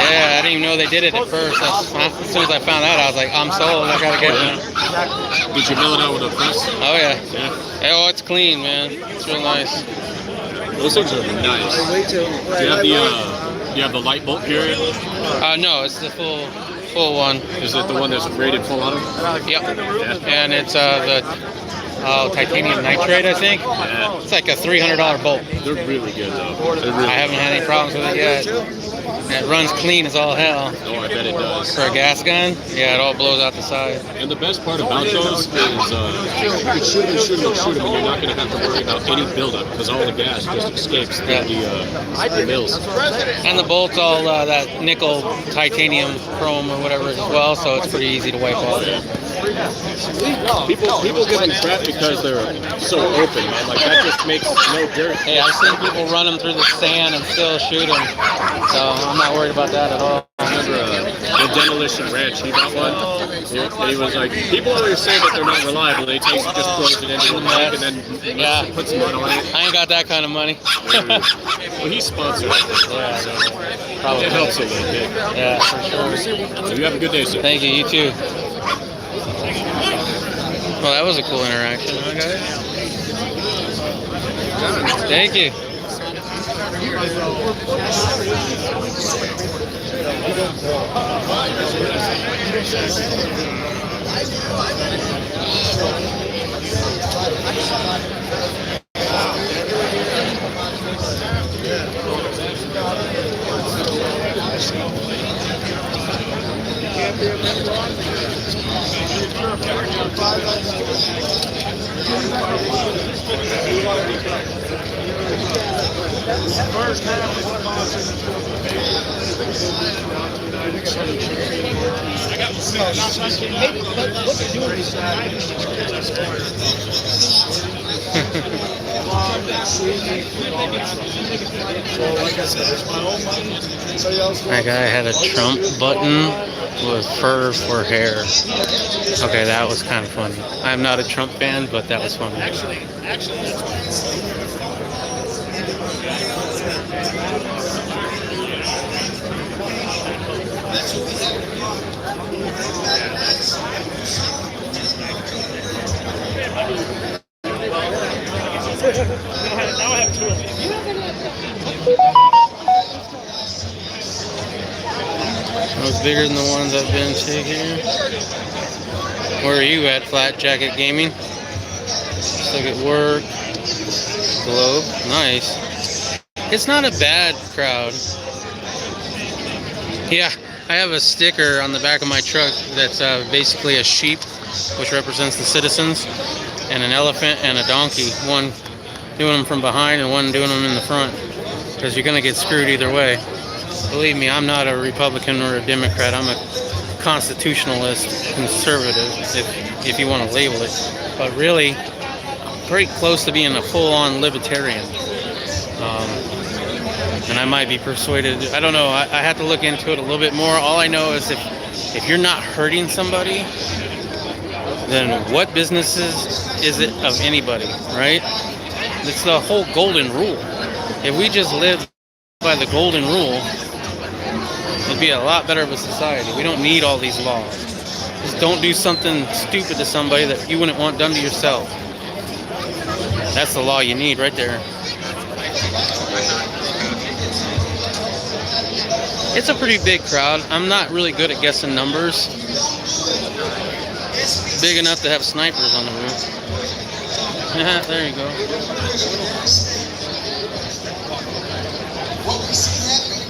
Yeah, I didn't even know they did it at first. As soon as I found out, I was like, I'm sold. I gotta get it. Did you mill it out with a press? Oh yeah. Yeah. Oh, it's clean, man. It's real nice. Those things are nice. Do you have the light bolt period? No, it's the full one. Is it the one that's rated full auto? Yep. Yeah. And it's the titanium nitrate, I think. Yeah. It's like a $300 bolt. They're really good though. I haven't had any problems with it yet. And it runs clean as all hell. Oh, I bet it does. For a gas gun, yeah, it all blows out the side. And the best part about those is you can shoot them, and you're not going to have to worry about any buildup because all the gas just escapes through the mills. And the bolt's all that nickel titanium chrome or whatever as well, so it's pretty easy to wipe off. People give them crap because they're so open, man. Like that just makes no dirt. Hey, I've seen people run them through the sand and still shoot them, so I'm not worried about that at all. I remember the Demolition Ranch, he bought one. He was like, people always say that they're not reliable. They just close it into the tank and then put some money on it. I ain't got that kind of money. Well, he's sponsored. Yeah, probably. It helps a little bit. Yeah, for sure. So you have a good day, sir. Thank you, you too. Well, that was a cool interaction, huh, guys? Thank you. That guy had a Trump button with fur for hair. Okay, that was kind of funny. I'm not a Trump fan, but that was funny. That was bigger than the ones I've been to here. Where are you at, Flat Jacket Gaming? Still at work. Globe. Nice. It's not a bad crowd. Yeah, I have a sticker on the back of my truck that's basically a sheep, which represents the citizens, and an elephant and a donkey. One doing them from behind and one doing them in the front. Because you're going to get screwed either way. Believe me, I'm not a Republican or a Democrat. I'm a constitutionalist conservative, if you want to label it. But really, very close to being a full-on libertarian. And I might be persuaded. I don't know. I have to look into it a little bit more. All I know is if you're not hurting somebody, then what business is it of anybody, right? It's the whole golden rule. If we just lived by the golden rule, it'd be a lot better of a society. We don't need all these laws. Just don't do something stupid to somebody that you wouldn't want done to yourself. That's the law you need right there. It's a pretty big crowd. I'm not really good at guessing numbers. big enough to have snipers on the roof. There you go.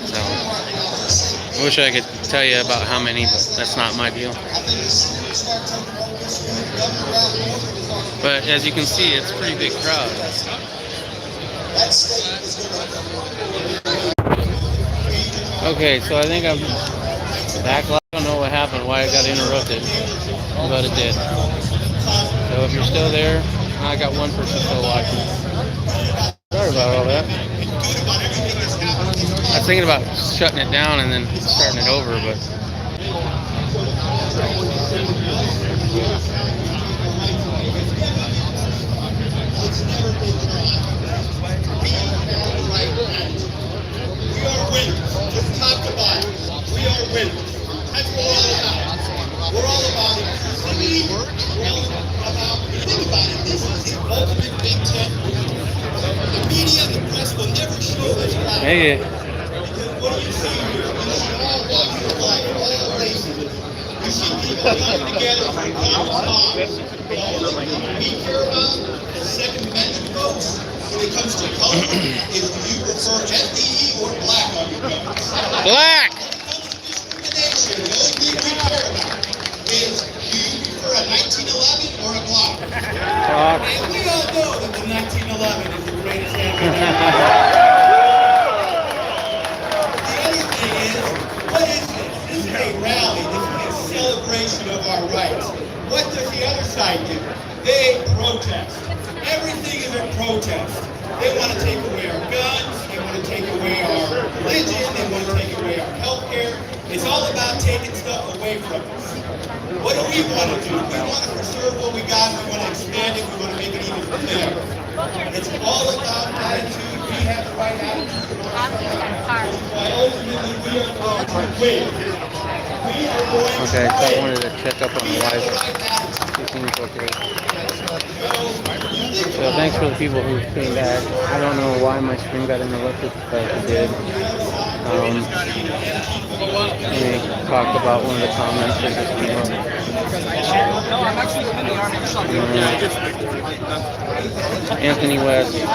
So, I wish I could tell you about how many, but that's not my deal. But as you can see, it's a pretty big crowd. Okay, so I think I'm back. I don't know what happened, why it got interrupted, but it did. So if you're still there, I got one person still watching. Sorry about all that. I was thinking about shutting it down and then starting it over, but We are winners, from top to bottom. We are winners. That's what we're all about. We're all about it. Think about it. This is the ultimate Big Ten. The media, the press will never show this live. hey, What do you see here? All walks of life, all races. You see people coming together from cause. We care about the Second Amendment, folks. When it comes to color, if you prefer FDE or black on your guns. black! When it comes to discrimination, the only thing we care about is do you prefer a 1911 or a Glock? And we all know that the 1911 is the greatest ammunition. The other thing is, what is this? This is a rally. This is a celebration of our rights. What does the other side do? They protest. Everything is a protest. They want to take away our guns. They want to take away our religion. They want to take away our health care. It's all about taking stuff away from us. What do we want to do? We want to preserve what we got. We want to expand it. We want to make it even better. It's all about attitude. We have the right attitude. Why ultimately we are going to win. We are going to Okay, so I win. wanted to check up on the live. Seems okay. So thanks for the people who came back. I don't know why my stream got interrupted, but it did. We talked about one of the comments that just came up. Anthony West. Yeah,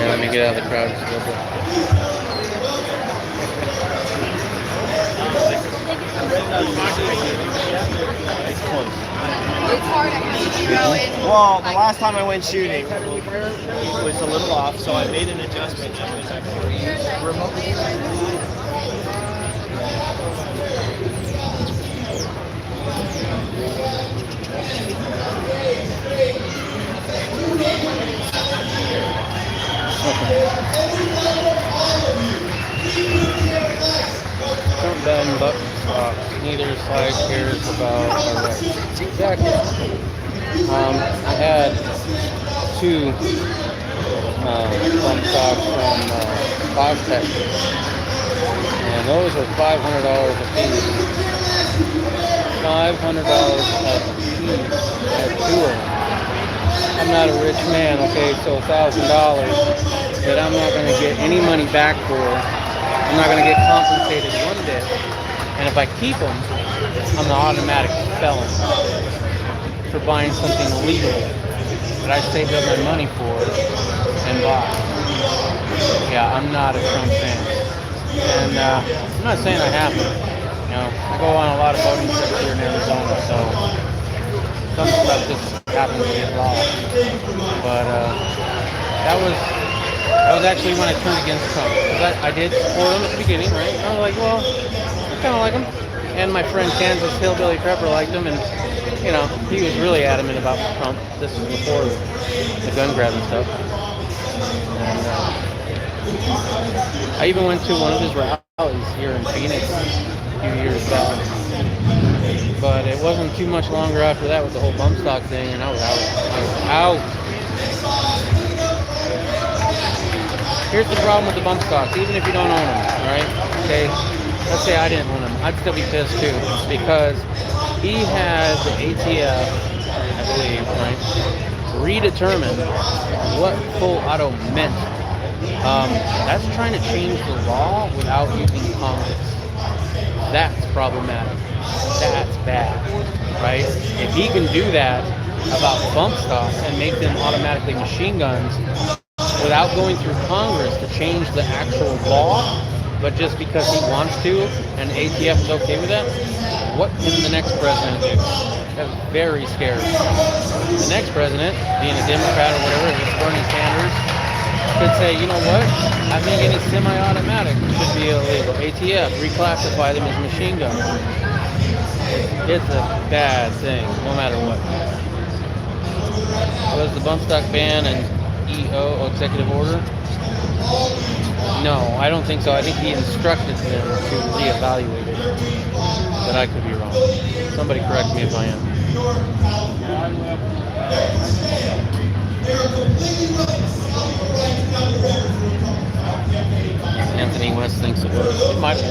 let me get out of the crowd just a little bit. Well, the last time I went shooting was a little off, so I made an adjustment. Remotely. Don't bend but neither side cares about our rights. Exactly. I had two bump stocks from Bob Texas, and those are $500 a piece. $500 a piece. I had two of them. I'm not a rich man, okay, so $1,000 that I'm not going to get any money back for. I'm not going to get compensated one bit. And if I keep them, I'm an automatic felon for buying something illegal that I saved up my money for and bought. Yeah, I'm not a Trump fan. And I'm not saying I have to. You know, I go on a lot of voting trips here in Arizona, so some stuff just happens to get lost. But that was actually when I turned against Trump. I did support him at the beginning, right? I was like, well, I kind of like him. And my friend Kansas Hillbilly Prepper liked him, and you know, he was really adamant about Trump. This was before the gun grab and stuff. And I even went to one of his rallies here in Phoenix a few years back. But it wasn't too much longer after that with the whole bump stock thing, and I was out. Here's the problem with the bump stocks, even if you don't own them, alright? Okay, let's say I didn't own them, I'd still be pissed too, because he had the ATF, I believe, right, redetermine what full auto meant. That's trying to change the law without using Congress. That's problematic. That's bad, right? If he can do that about bump stocks and make them automatically machine guns without going through Congress to change the actual law, but just because he wants to and ATF is okay with that, what can the next president do? That's very scary. The next president, being a Democrat or whatever, if it's Bernie Sanders, could say, you know what, I think any semi-automatic should be illegal. ATF, reclassify them as machine guns. It's a bad thing, no matter what. Was the bump stock ban and EO executive order? No, I don't think so. I think he instructed them to reevaluate it. But I could be wrong. Somebody correct me if I am. Anthony West thinks it was. It might be.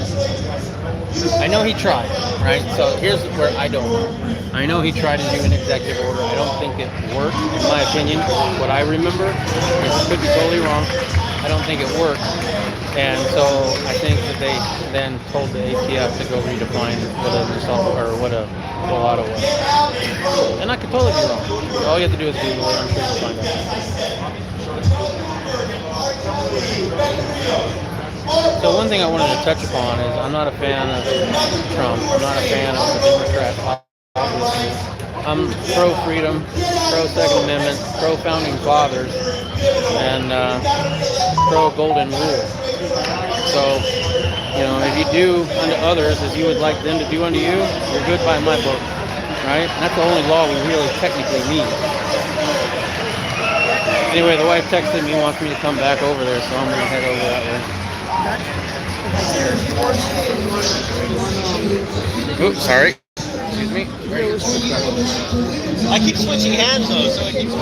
I know he tried, right? So here's where I don't know. I know he tried to do an executive order. I don't think it worked, in my opinion. What I remember, and I could be totally wrong, I don't think it worked. And so I think that they then told the ATF to go redefine what an assault or what a full auto was. And I could totally be wrong. All you have to do is Google it. I'm sure you'll find out. So one thing I wanted to touch upon is I'm not a fan of Trump. I'm not a fan of the Democrats, obviously. I'm pro-freedom, pro-Second Amendment, pro-Founding Fathers, and pro-Golden Rule. So, you know, if you do unto others as you would like them to do unto you, you're good by my book, right? And that's the only law we really technically need. Anyway, the wife texted me, wants me to come back over there, so I'm going to head over that way. Oops, sorry. Excuse me. I keep switching hands though, so it keeps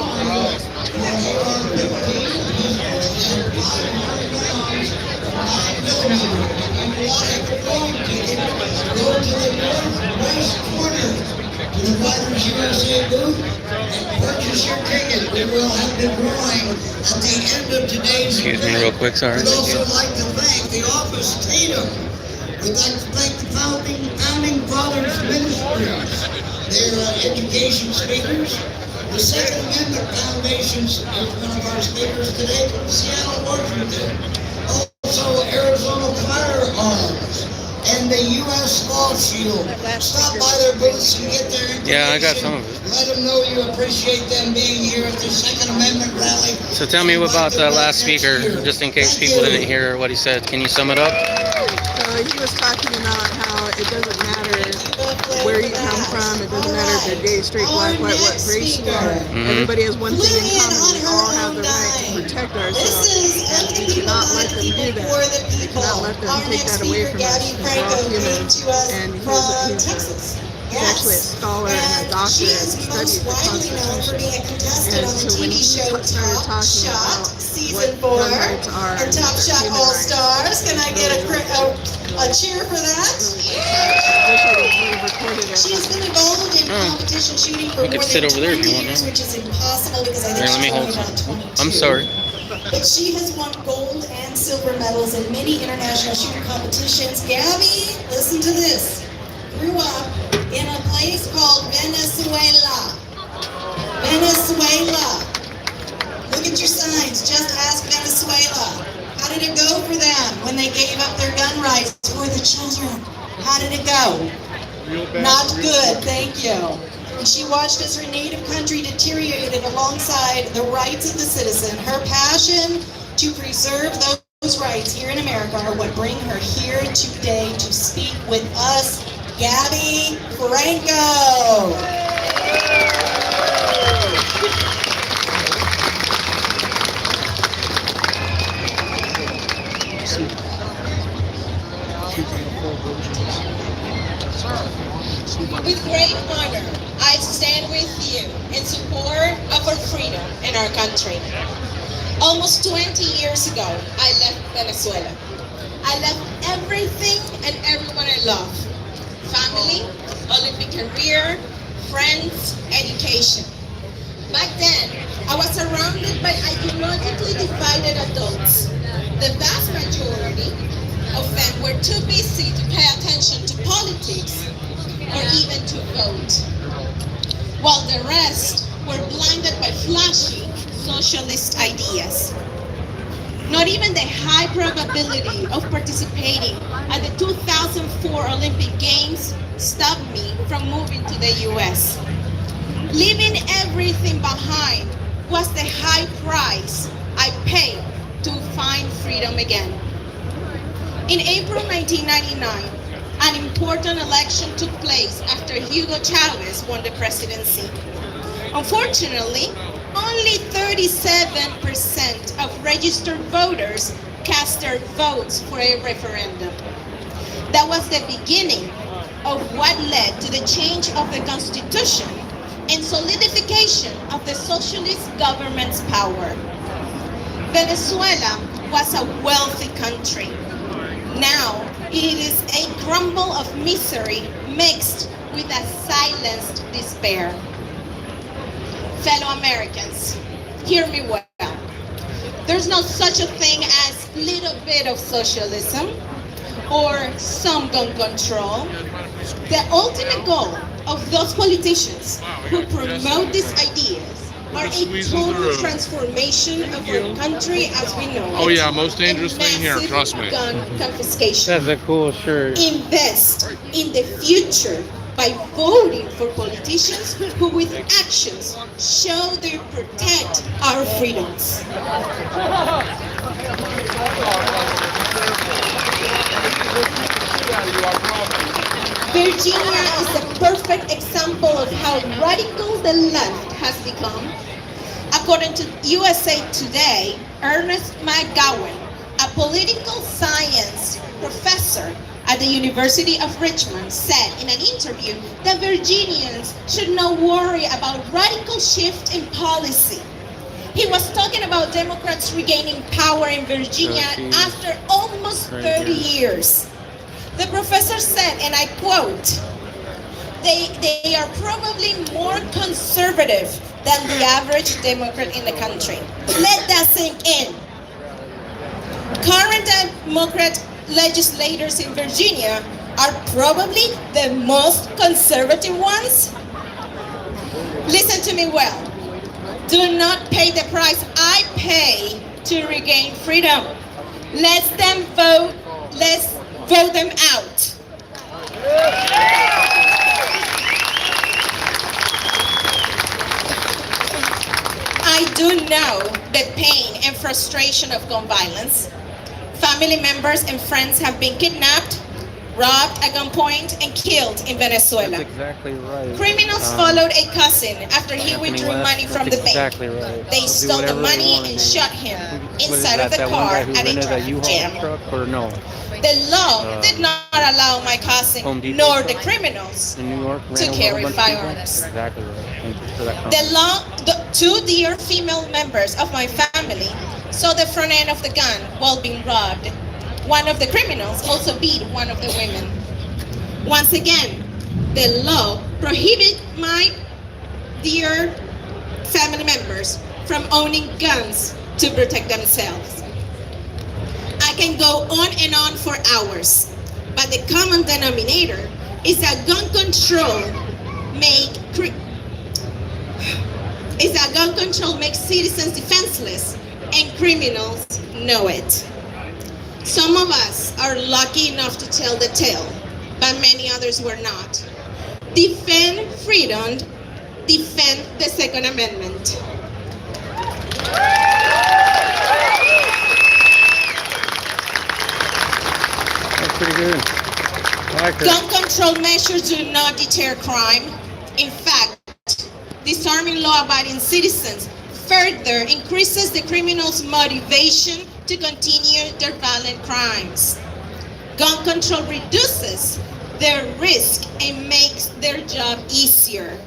Excuse me real quick, sorry. We'd also like to thank the Office Tatum. We'd like to thank the Founding Fathers Ministries, their education speakers. The Second Amendment Foundation is one of our speakers today from Seattle, Washington. Also, Arizona Firearms and the U.S. Law Shield. Stop by their booths and get their information. Yeah, I got some of it. Let them know you appreciate them being here at the Second Amendment rally. So tell me about the last speaker, just in case people didn't hear what he said. Can you sum it up? He was talking about how it doesn't matter where you come from, it doesn't matter if you're gay, straight, black, white, what race you are. Everybody has one thing in common. We all have the right to protect ourselves, and we cannot let them do that. We cannot let them take that away from us. We're all humans, and he's actually a scholar and a doctor and studied the Constitution. And so when he started talking about what gun rights are and human rights, Can I get a cheer for that? She's been involved in competition shooting for more than 20 years, which is impossible because I think she's only about 22. I'm sorry. But she has won gold and silver medals in many international shooting competitions. Gabby, listen to this. Grew up in a place called Venezuela. Venezuela. Look at your signs. Just ask Venezuela. How did it go for them when they gave up their gun rights for the children? How did it go? Not good, thank you. And she watched as her native country deteriorated alongside the rights of the citizen. Her passion to preserve those rights here in America are what bring her here today to speak with us. Gabby Franco. With great honor, I stand with you in support of our freedom in our country. Almost 20 years ago, I left Venezuela. I left everything and everyone I love. Family, Olympic career, friends, education. Back then, I was surrounded by ideologically divided adults. The vast majority of them were too busy to pay attention to politics or even to vote, while the rest were blinded by flashy socialist ideas. Not even the high probability of participating at the 2004 Olympic Games stopped me from moving to the US. Leaving everything behind was the high price I paid to find freedom again. In April 1999, an important election took place after Hugo Chavez won the presidency. Unfortunately, only 37% of registered voters cast their votes for a referendum. That was the beginning of what led to the change of the Constitution and solidification of the socialist government's power. Venezuela was a wealthy country. Now it is a crumble of misery mixed with a silenced despair. Fellow Americans, hear me well. There's no such a thing as little bit of socialism or some gun control. The ultimate goal of those politicians who promote these ideas are a total transformation of our country as we know it. Oh yeah, most dangerous thing here, Massive trust me. Gun confiscation. That's a cool shirt. Invest in the future by voting for politicians who with actions show they protect our freedoms. Virginia is a perfect example of how radical the left has become. According to USA Today, Ernest McGowan, a political science professor at the University of Richmond, said in an interview that Virginians should not worry about radical shift in policy. He was talking about Democrats regaining power in Virginia after almost 30 years. The professor said, and I quote, they are probably more conservative than the average Democrat in the country. Let that sink in. Current Democrat legislators in Virginia are probably the most conservative ones. Listen to me well. Do not pay the price I pay to regain freedom. Let them vote. Let's vote them out. I do know the pain and frustration of gun violence. Family members and friends have been kidnapped, robbed at gunpoint, and killed in Venezuela. That's exactly right. Criminals followed a cousin after he withdrew money from the bank. Exactly right. They stole the money and shot him inside of the car at a traffic jam. Or no? The law did not allow my cousin nor the criminals In New York, to carry firearms. Exactly right. Thank you for that comment. The law, two dear female members of my family saw the front end of the gun while being robbed. One of the criminals also beat one of the women. Once again, the law prohibits my dear family members from owning guns to protect themselves. I can go on and on for hours, but the common denominator is that gun control makes citizens defenseless, and criminals know it. Some of us are lucky enough to tell the tale, but many others were not. Defend freedom, defend the Second Amendment. That's pretty good. I like that. Gun control measures do not deter crime. In fact, disarming law-abiding citizens further increases the criminals' motivation to continue their violent crimes. Gun control reduces their risk and makes their job easier.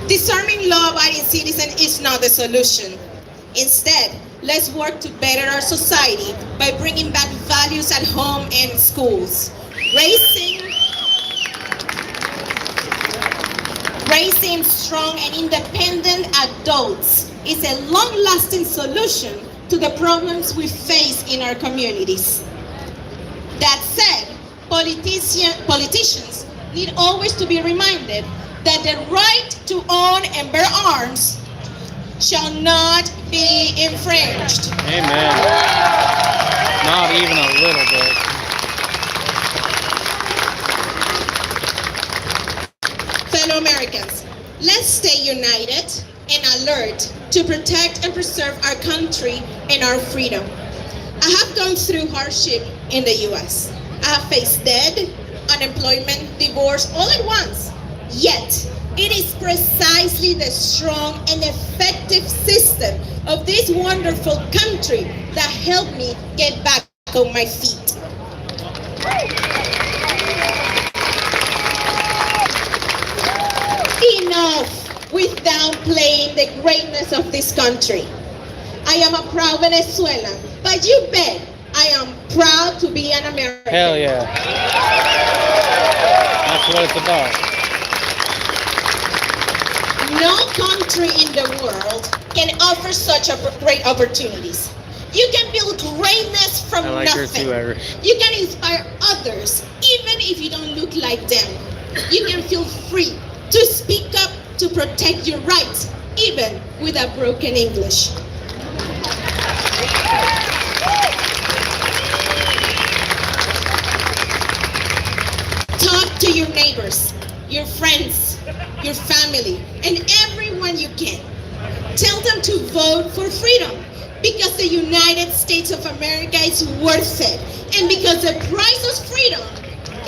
Disarming law-abiding citizens is not the solution. Instead, let's work to better our society by bringing back values at home and schools. Raising strong and independent adults is a long-lasting solution to the problems we face in our communities. That said, politicians need always to be reminded that the right to own and bear arms shall not be infringed. Amen. Not even a little bit. Fellow Americans, let's stay united and alert to protect and preserve our country and our freedom. I have gone through hardship in the U.S. I have faced death, unemployment, divorce all at once. Yet, it is precisely the strong and effective system of this wonderful country that helped me get back on my feet. Enough with downplaying the greatness of this country. I am a proud Venezuelan, but you bet I am proud to be an American. Hell yeah. That's what it's about. No country in the world can offer such great opportunities. You can build greatness from nothing. You can inspire others, even if you don't look like them. You can feel free to speak up to protect your rights, even with a broken English. Talk to your neighbors, your friends, your family, and everyone you can. Tell them to vote for freedom, because the United States of America is worth it, and because the price of freedom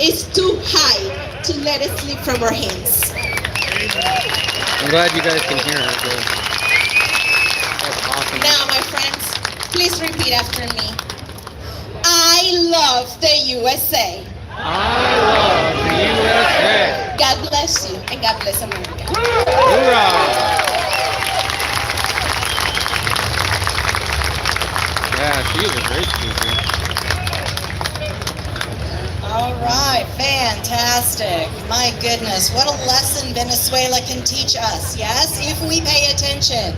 is too high to let it slip from our hands. I'm glad you guys can hear her, dude. That's awesome. Now, my friends, please repeat after me. I love the USA. I love the USA. God bless you, and God bless America. Hoorah! Yeah, she is a great speaker. All right, fantastic. My goodness, what a lesson Venezuela can teach us, yes, if we pay attention.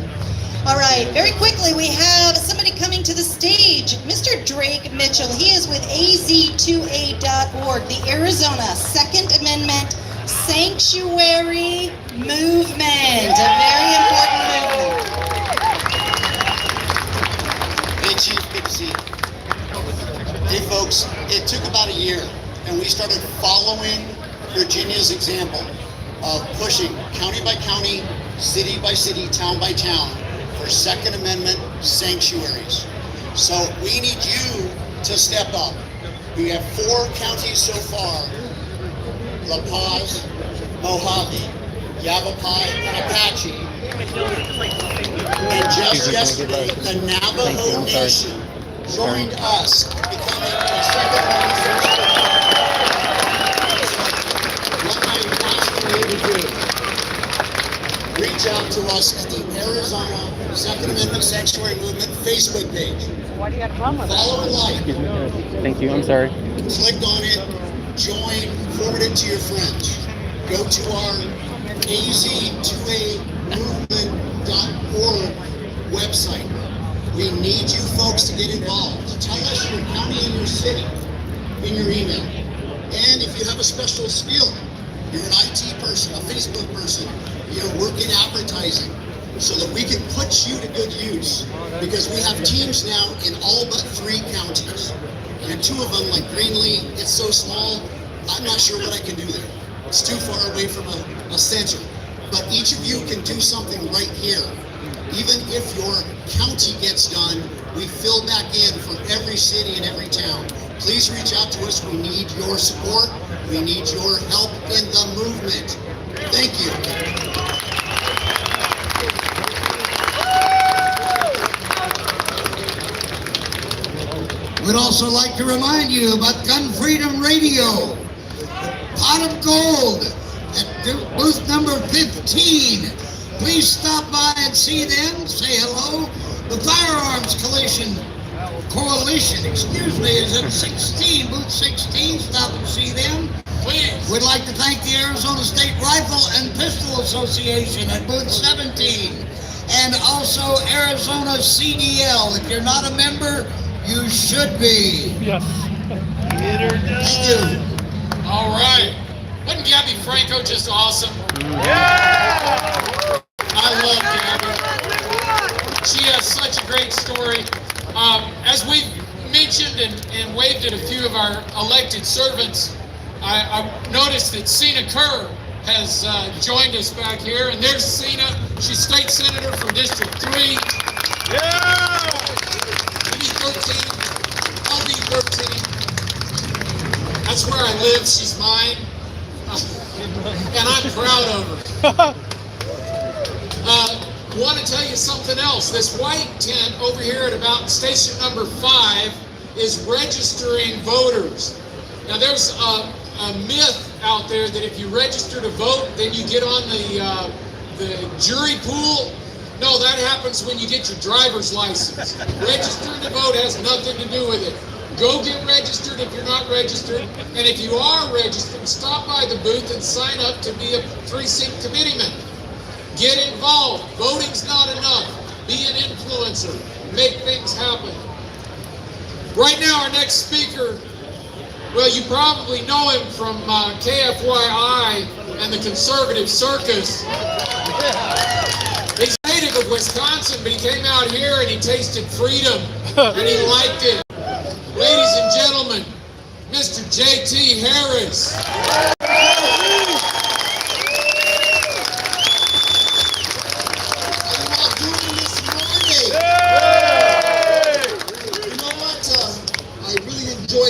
All right, very quickly, we have somebody coming to the stage, Mr. Drake Mitchell. He is with az2a.org, the Arizona Second Amendment Sanctuary Movement, a very important movement. Hey, Chief, good to see you. Hey, folks, it took about a year, and we started following Virginia's example of pushing county by county, city by city, town by town for Second Amendment sanctuaries. So we need you to step up. We have 4 counties so far: La Paz, Mojave, Yavapai, and Apache. And just yesterday, the Navajo Nation joined us, becoming a Second Amendment sanctuary. What I ask you to do, reach out to us at the Arizona Second Amendment Sanctuary Movement Facebook page. Follow and like. Thank you, I'm sorry. Click on it, join, forward it to your friends. Go to our az2amovement.org website. We need you folks to get involved. Tell us your county and your city in your email. And if you have a special skill, you're an IT person, a Facebook person, you're working advertising, so that we can put you to good use. Because we have teams now in all but 3 counties. And 2 of them, like Greenlee, it's so small, I'm not sure what I can do there. It's too far away from a center. But each of you can do something right here. Even if your county gets done, we fill back in for every city and every town. Please reach out to us. We need your support. We need your help in the movement. Thank you. We'd also like to remind you about Gun Freedom Radio, Pot of Gold, at booth number 15. Please stop by and see them, say hello. The Firearms Coalition, is at 16, booth 16. Stop and see them. We'd like to thank the Arizona State Rifle and Pistol Association at booth 17. and also Arizona CDL. If you're not a member, you should be. Yes. Thank you. All right. Wasn't Gabby Franco just awesome? Yeah! I love Gabby. She has such a great story. As we've mentioned and waved at a few of our elected servants, I noticed that Cena Kerr has joined us back here, and there's Cena. She's state senator from District 3. Yeah! Maybe 13. I'll be 13. That's where I live. She's mine. And I'm proud of her. Want to tell you something else. This white tent over here at about station number 5 is registering voters. Now there's a myth out there that if you register to vote, then you get on the jury pool. No, that happens when you get your driver's license. Registering to vote has nothing to do with it. Go get registered if you're not registered, and if you are registered, stop by the booth and sign up to be a precinct committeeman. Get involved. Voting's not enough. Be an influencer. Make things happen. Right now, our next speaker, well, you probably know him from KFYI and the Conservative Circus. He's a native of Wisconsin, but he came out here and he tasted freedom, and he liked it. Ladies and gentlemen, Mr. J.T. Harris.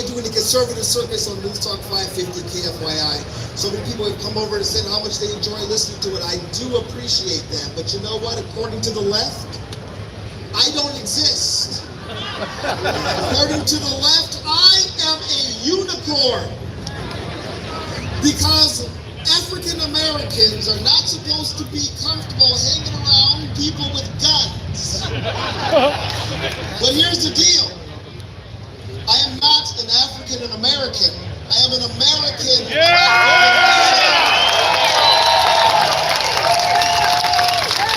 Doing the Conservative Circus on News Talk 550 KFYI. So many people have come over and said how much they enjoy listening to it. I do appreciate that. But you know what? According to the left, I don't exist. According to the left, I am a unicorn. Because African Americans are not supposed to be comfortable hanging around people with guns. But here's the deal. I am not an African American. I am an American. Yeah!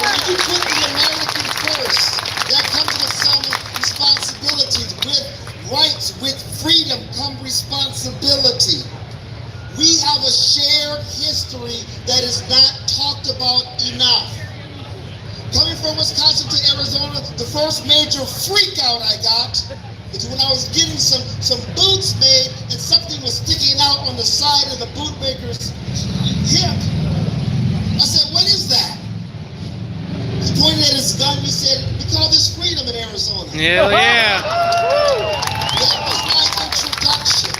When you put the American first, that comes with some responsibilities. With rights, with freedom, come responsibility. We have a shared history that is not talked about enough. Coming from Wisconsin to Arizona, the first major freak out I got is when I was getting some boots made and something was sticking out on the side of the bootmaker's hip. I said, what is that? He pointed at his gun and he said, we call this freedom in Arizona. Hell yeah. That was my introduction.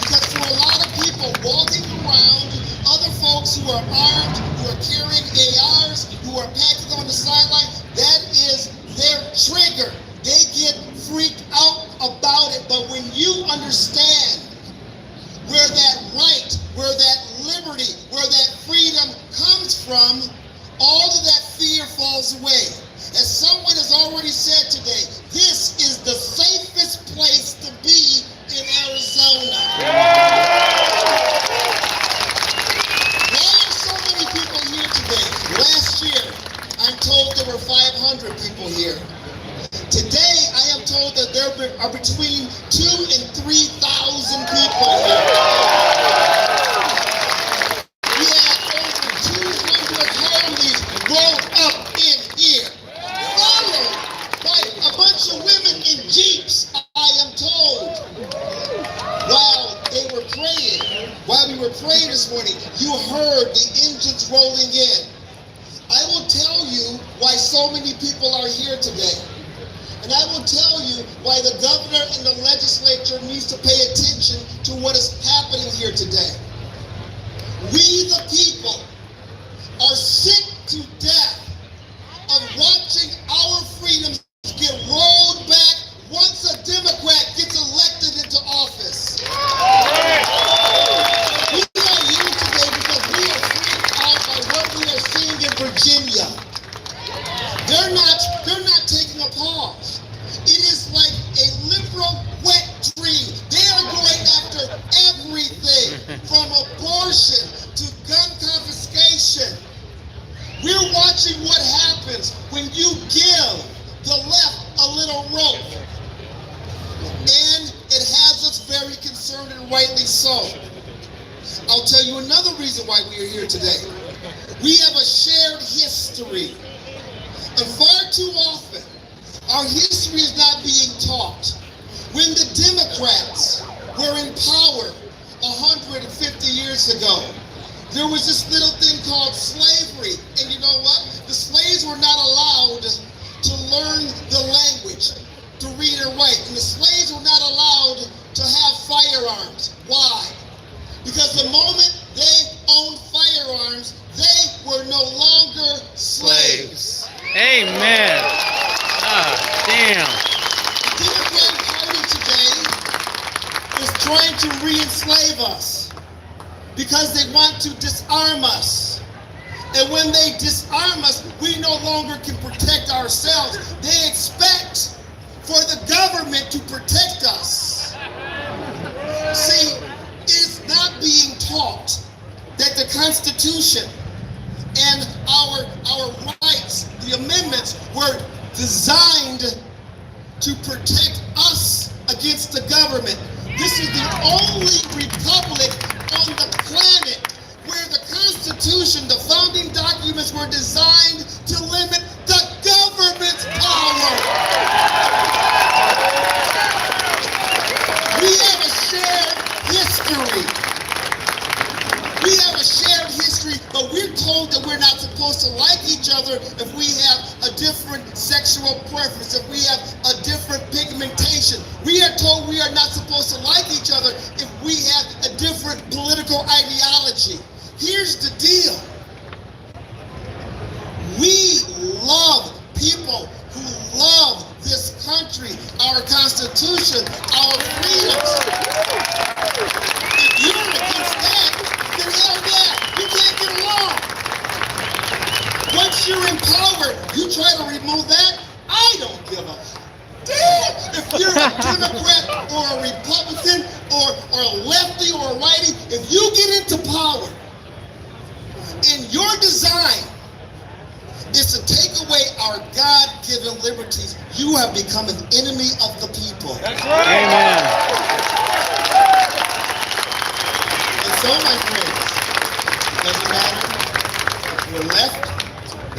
Because for a lot of people walking around, other folks who are armed, who are carrying ARs, who are packing on the sideline, that is their trigger. They get freaked out about it, but when you understand where that right, where that liberty, where that freedom comes from, all of that fear falls away. As someone has already said today, this is the safest place to be in Arizona. Why are so many people here today? Last year, I'm told there were 500 people here. Today, I am told that there are between 2,000 and 3,000 people here. We have over 200 homies grown up in here, followed by a bunch of women in Jeeps, I am told. While they were praying, while we were praying this morning, you heard the engines rolling in. I will tell you why so many people are here today. And I will tell you why the governor and the legislature needs to pay attention to what is happening here today. We, the people, are sick to death of watching our freedoms get rolled back once a Democrat gets elected into office. We are here today because we are freaked out by what we are seeing in Virginia. They're not taking a pause. It is like a liberal wet dream. They are going after everything from abortion to gun confiscation. We're watching what happens when you give the left a little rope. And it has us very concerned, and rightly so. I'll tell you another reason why we are here today. We have a shared history. And far too often, our history is not being taught. When the Democrats were in power 150 years ago, there was this little thing called slavery. And you know what? The slaves were not allowed to learn the language, to read and write. And the slaves were not allowed to have firearms. Why? Because the moment they owned firearms, they were no longer slaves. Amen. Ah, damn. The Democratic Party today is trying to re-enslave us because they want to disarm us. And when they disarm us, we no longer can protect ourselves. They expect for the government to protect us. See, it's not being taught that the Constitution and our rights, the amendments, were designed to protect us against the government. This is the only republic on the planet where the Constitution, the founding documents, were designed to limit the government's power. We have a shared history. We have a shared history, but we're told that we're not supposed to like each other if we have a different sexual preference, if we have a different pigmentation. We are told we are not supposed to like each other if we have a different political ideology. Here's the deal. We love people who love this country, our Constitution, our freedoms. If you're against that, then hell yeah, you can't get along. Once you're in power, you try to remove that, I don't give a damn if you're a Democrat or a Republican or a lefty or a righty. If you get into power, and your design is to take away our God-given liberties, you have become an enemy of the people. That's right. Amen. And so, my friends, it doesn't matter if we're left,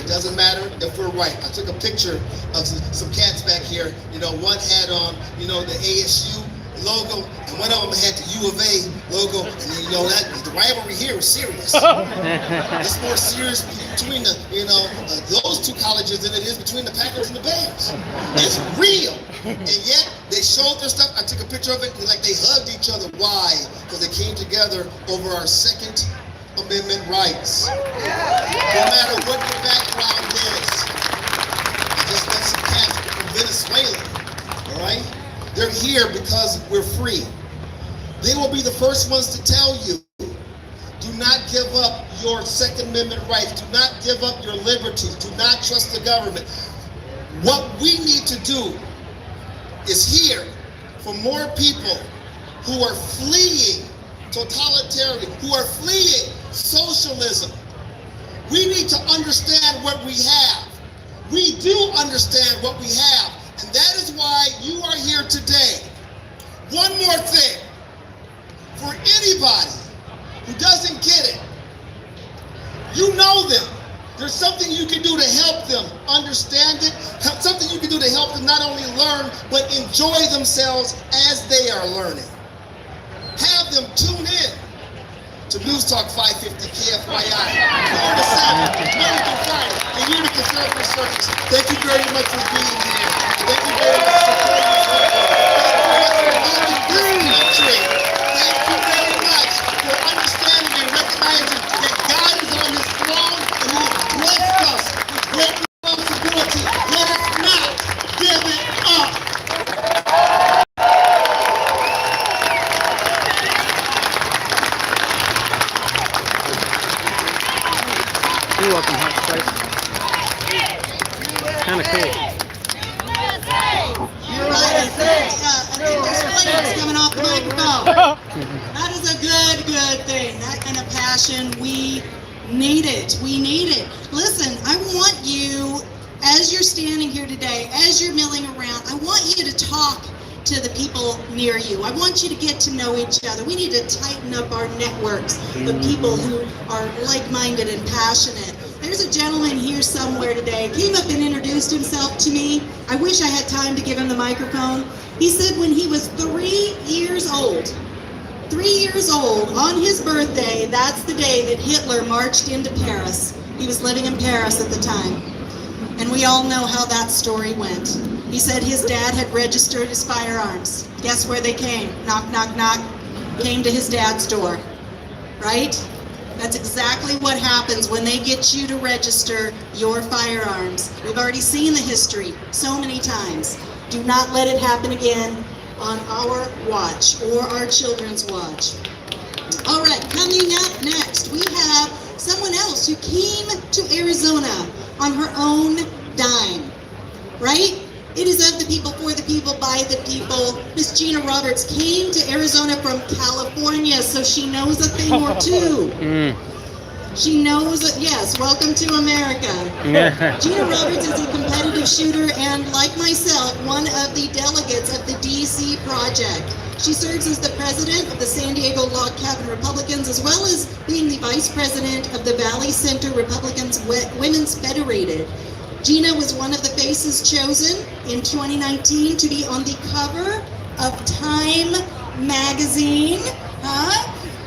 it doesn't matter if we're right. I took a picture of some cats back here. You know, one had on, you know, the ASU logo, and one of them had the U of A logo, and then, you know, that the rivalry here is serious. It's more serious between the, you know, those two colleges than it is between the Packers and the Bears. It's real. And yet, they showed their stuff. I took a picture of it, and like they hugged each other. Why? Because they came together over our Second Amendment rights. No matter what your background is. I just met some cats from Venezuela, all right? They're here because we're free. They will be the first ones to tell you, do not give up your Second Amendment rights. Do not give up your liberties. Do not trust the government. What we need to do is here for more people who are fleeing totalitarian, who are fleeing socialism. We need to understand what we have. We do understand what we have. And that is why you are here today. One more thing. For anybody who doesn't get it, you know them. There's something you can do to help them understand it, something you can do to help them not only learn, but enjoy themselves as they are learning. Have them tune in to News Talk 550 KFYI. 4 to 7, Monday through Friday, and you're the Conservative Circus. Thank you very much for being here. Thank you very much for supporting this country. Thank you very much for understanding and recognizing that God is on his throne and he has blessed us with great responsibility. Let us not give it up. You're welcome, hot spice. Kind of cool. I think this flame's coming off the microphone. That is a good thing. That kind of passion, we need it. We need it. Listen, I want you as you're standing here today, as you're milling around, I want you to talk to the people near you. I want you to get to know each other. We need to tighten up our networks of people who are like-minded and passionate. There's a gentleman here somewhere today, came up and introduced himself to me. I wish I had time to give him the microphone. He said when he was 3 years old, 3 years old, on his birthday, that's the day that Hitler marched into Paris. He was living in Paris at the time. And we all know how that story went. He said his dad had registered his firearms. Guess where they came? Knock, knock, knock. Came to his dad's door, right? That's exactly what happens when they get you to register your firearms. We've already seen the history so many times. Do not let it happen again on our watch or our children's watch. All right, coming up next, we have someone else who came to Arizona on her own dime, right? It is of the people, for the people, by the people. Miss Gina Roberts came to Arizona from California, so she knows a thing or two. She knows, yes, welcome to America. Gina Roberts is a competitive shooter and, like myself, one of the delegates of the DC Project. She serves as the president of the San Diego Log Cabin Republicans, as well as being the vice president of the Valley Center Republicans Women's Federated. Gina was one of the faces chosen in 2019 to be on the cover of Time magazine,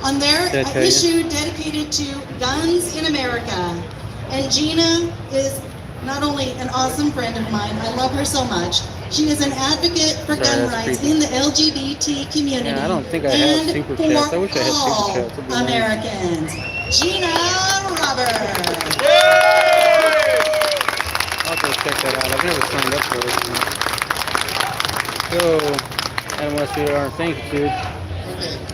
on their issue dedicated to guns in America. And Gina is not only an awesome friend of mine, I love her so much. She is an advocate for gun rights in the LGBT community. Yeah, I don't think I have super chats. I wish I had super chats. Americans. Gina Roberts. I'll go check that out. I've never signed up for it. So, I don't want to see our thank you, dude.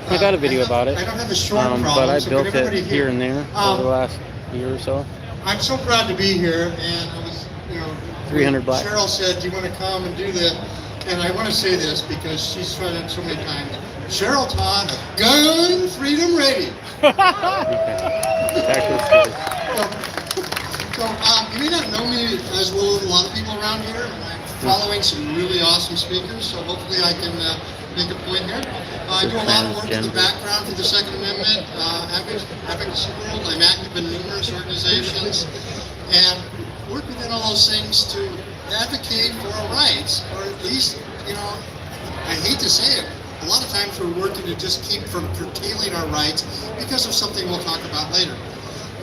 I got a video about it. I don't have a short problem, but I so built can it everybody here and there over the last year or so. I'm so proud to be here, and I was, 300 bucks. Cheryl said, do you want to come and do this? And I want to say this because she's tried it so many times. Cheryl taught Gun Freedom Radio. So, you may not know me as well as a lot of people around here. I'm following some really awesome speakers, so hopefully I can make a point here. I do a lot of work in the background for the Second Amendment advocacy world. I'm active in numerous organizations and work within all those things to advocate for our rights, or at least, I hate to say it, a lot of times we're working to just keep from curtailing our rights because of something we'll talk about later.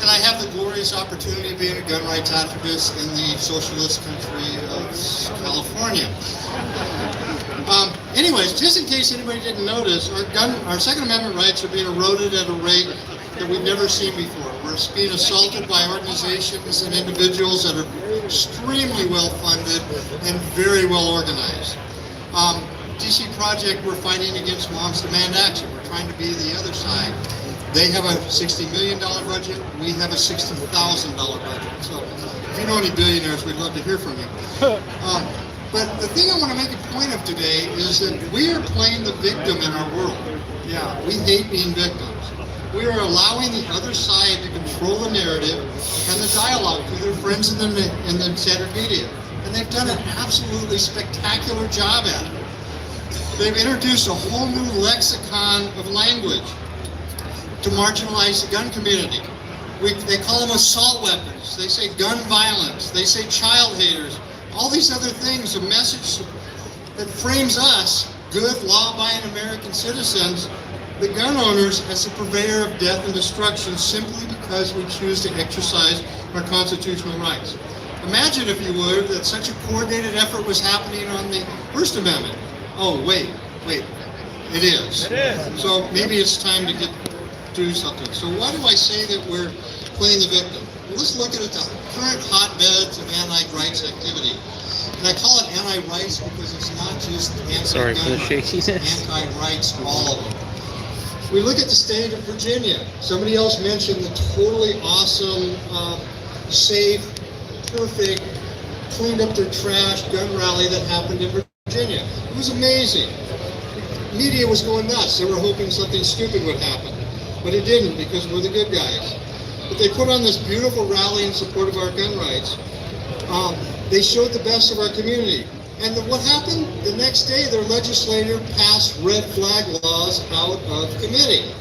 And I have the glorious opportunity of being a gun rights activist in the socialist country of California. Anyways, just in case anybody didn't notice, our Second Amendment rights are being eroded at a rate that we've never seen before. We're being assaulted by organizations and individuals that are extremely well funded and very well organized. DC Project, we're fighting against Moms Demand Action. We're trying to be the other side. They have a $60 million budget. We have a $60,000 budget. So if you know any billionaires, we'd love to hear from you. But the thing I want to make a point of today is that we are playing the victim in our world. Yeah, we hate being victims. We are allowing the other side to control the narrative and the dialogue through their friends in the standard media. And they've done an absolutely spectacular job at it. They've introduced a whole new lexicon of language to marginalize the gun community. They call them assault weapons. They say gun violence. They say child haters. All these other things, a message that frames us, good, law-abiding American citizens, the gun owners, as the purveyor of death and destruction simply because we choose to exercise our constitutional rights. Imagine, if you would, that such a coordinated effort was happening on the First Amendment. Oh, wait, it is. It is. So maybe it's time to do something. So why do I say that we're playing the victim? Well, let's look at the current hotbeds of anti-rights activity. And I call it anti-rights because it's not just anti-gun, anti-rights, all of them. We look at the state of Virginia. Somebody else mentioned the totally awesome, safe, perfect, cleaned up their trash gun rally that happened in Virginia. It was amazing. Media was going nuts. They were hoping something stupid would happen. But it didn't, because we're the good guys. But they put on this beautiful rally in support of our gun rights. They showed the best of our community. And what happened? The next day, their legislator passed red flag laws out of committee.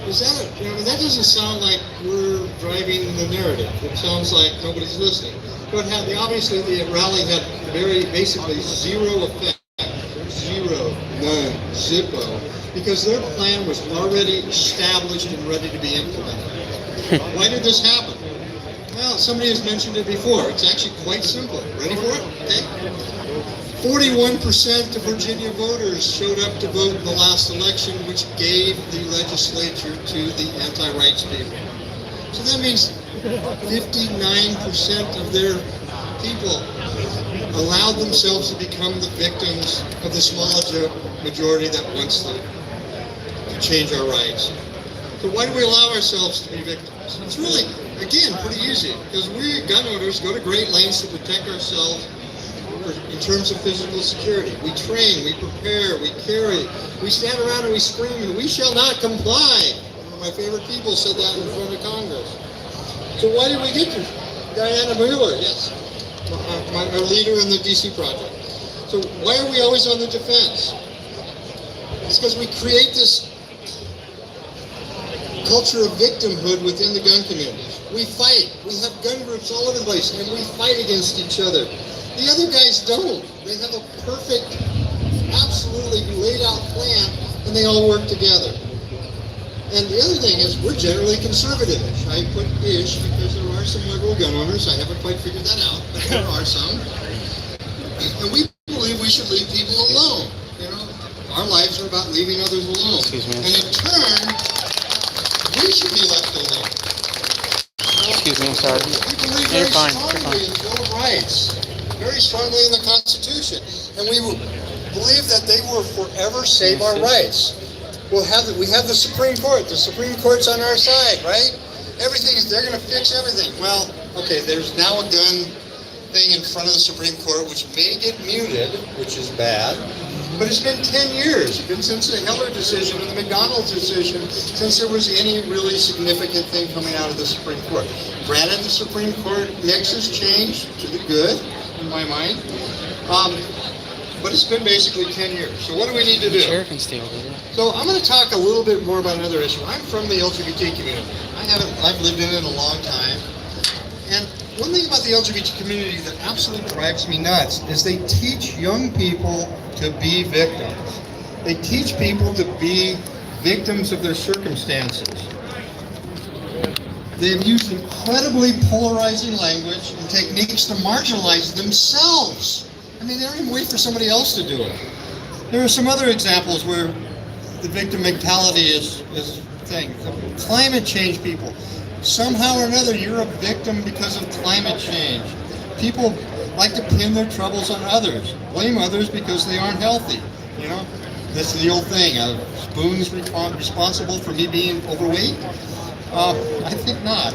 Is that that doesn't sound like we're driving the narrative. It sounds like nobody's listening. But obviously the rally had basically zero effect. Zero, none, zippo. Because their plan was already established and ready to be implemented. Why did this happen? Well, somebody has mentioned it before. It's actually quite simple. Ready for it? Okay. 41% of Virginia voters showed up to vote in the last election, which gave the legislature to the anti-rights people. So that means 59% of their people allowed themselves to become the victims of the small majority that wants to change our rights. So why do we allow ourselves to be victims? It's really, again, pretty easy, because we gun owners go to great lengths to protect ourselves in terms of physical security. We train, we prepare, we carry, we stand around and we scream, and we shall not comply. One of my favorite people said that in front of Congress. So why did we get to Diana Mueller? Yes, my leader in the DC project. So why are we always on the defense? It's because we create this culture of victimhood within the gun communities. We fight. We have gun groups all over the place, and we fight against each other. The other guys don't. They have a perfect, absolutely laid out plan, and they all work together. And the other thing is, we're generally conservative-ish. I put ish because there are some liberal gun owners. I haven't quite figured that out, but there are some. And we believe we should leave people alone. You know, our lives are about leaving others alone. And in turn, we should be left alone. Excuse me, I'm sorry. We believe You're very fine. strongly in the Bill of Rights, very strongly in the Constitution, and we believe that they will forever save our rights. We have the Supreme Court. The Supreme Court's on our side, right? They're going to fix everything. Well, okay, there's now a gun thing in front of the Supreme Court, which may get muted, which is bad. But it's been 10 years, since the Heller decision and the McDonald decision, since there was any really significant thing coming out of the Supreme Court. Granted, the Supreme Court mix has changed to the good, in my mind. But it's been basically 10 years. So what do we need to do? So I'm going to talk a little bit more about another issue. I'm from the LGBT community. I've lived in it a long time. And one thing about the LGBT community that absolutely drives me nuts is they teach young people to be victims. They teach people to be victims of their circumstances. They've used incredibly polarizing language and techniques to marginalize themselves. I mean, they don't even wait for somebody else to do it. There are some other examples where the victim mentality is a thing. Climate change people. Somehow or another, you're a victim because of climate change. People like to pin their troubles on others, blame others because they aren't healthy. You know, this is the old thing. Spoon's responsible for me being overweight? I think not.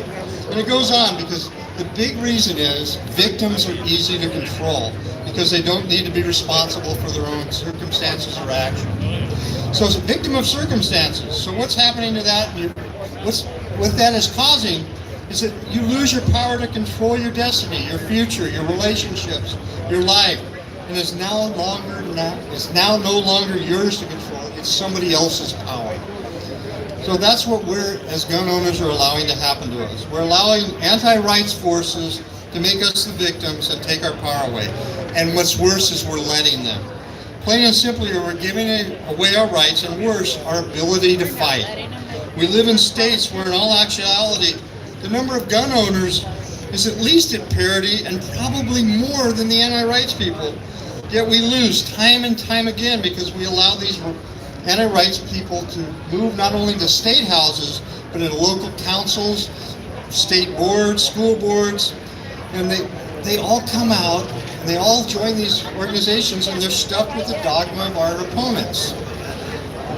And it goes on because the big reason is victims are easy to control because they don't need to be responsible for their own circumstances or actions. So it's a victim of circumstances. So what's happening to that? What that is causing is that you lose your power to control your destiny, your future, your relationships, your life. And it's now no longer yours to control. It's somebody else's power. So that's what we're, as gun owners, are allowing to happen to us. We're allowing anti-rights forces to make us the victims and take our power away. And what's worse is we're letting them. Plain and simply, we're giving away our rights, and worse, our ability to fight. We live in states where, in all actuality, the number of gun owners is at least at parity and probably more than the anti-rights people. Yet we lose time and time again because we allow these anti-rights people to move not only to state houses, but in local councils, state boards, school boards, and they all come out and they all join these organizations, and they're stuck with the dogma of our opponents.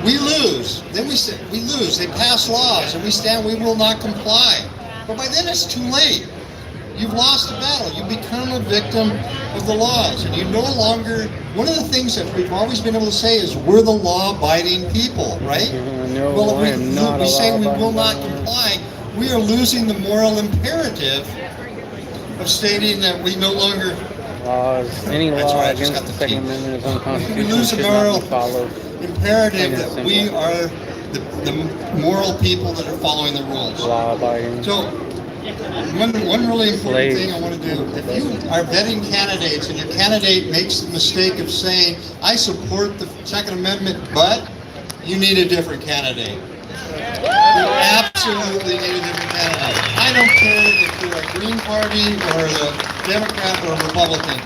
We lose. Then we lose. They pass laws, and we stand, we will not comply. But by then it's too late. You've lost the battle. You become a victim of the laws, and you no longer, one of the things that we've always been able to say is we're the law-abiding people, right? Well, if we say we will not comply, we are losing the moral imperative of stating that we no longer Laws, any That's law right, I just against got the the Second key. Amendment is We unconstitutional, lose a should not moral be followed. imperative Plain and that we simple. are the moral people that are following the rules. Law-abiding. So, one really important Slaves. thing I want to do, if you are vetting candidates and your candidate makes the mistake of saying, I support the Second Amendment, but you need a different candidate. You absolutely need a different candidate. I don't care if you're a Green Party or a Democrat or a Republican.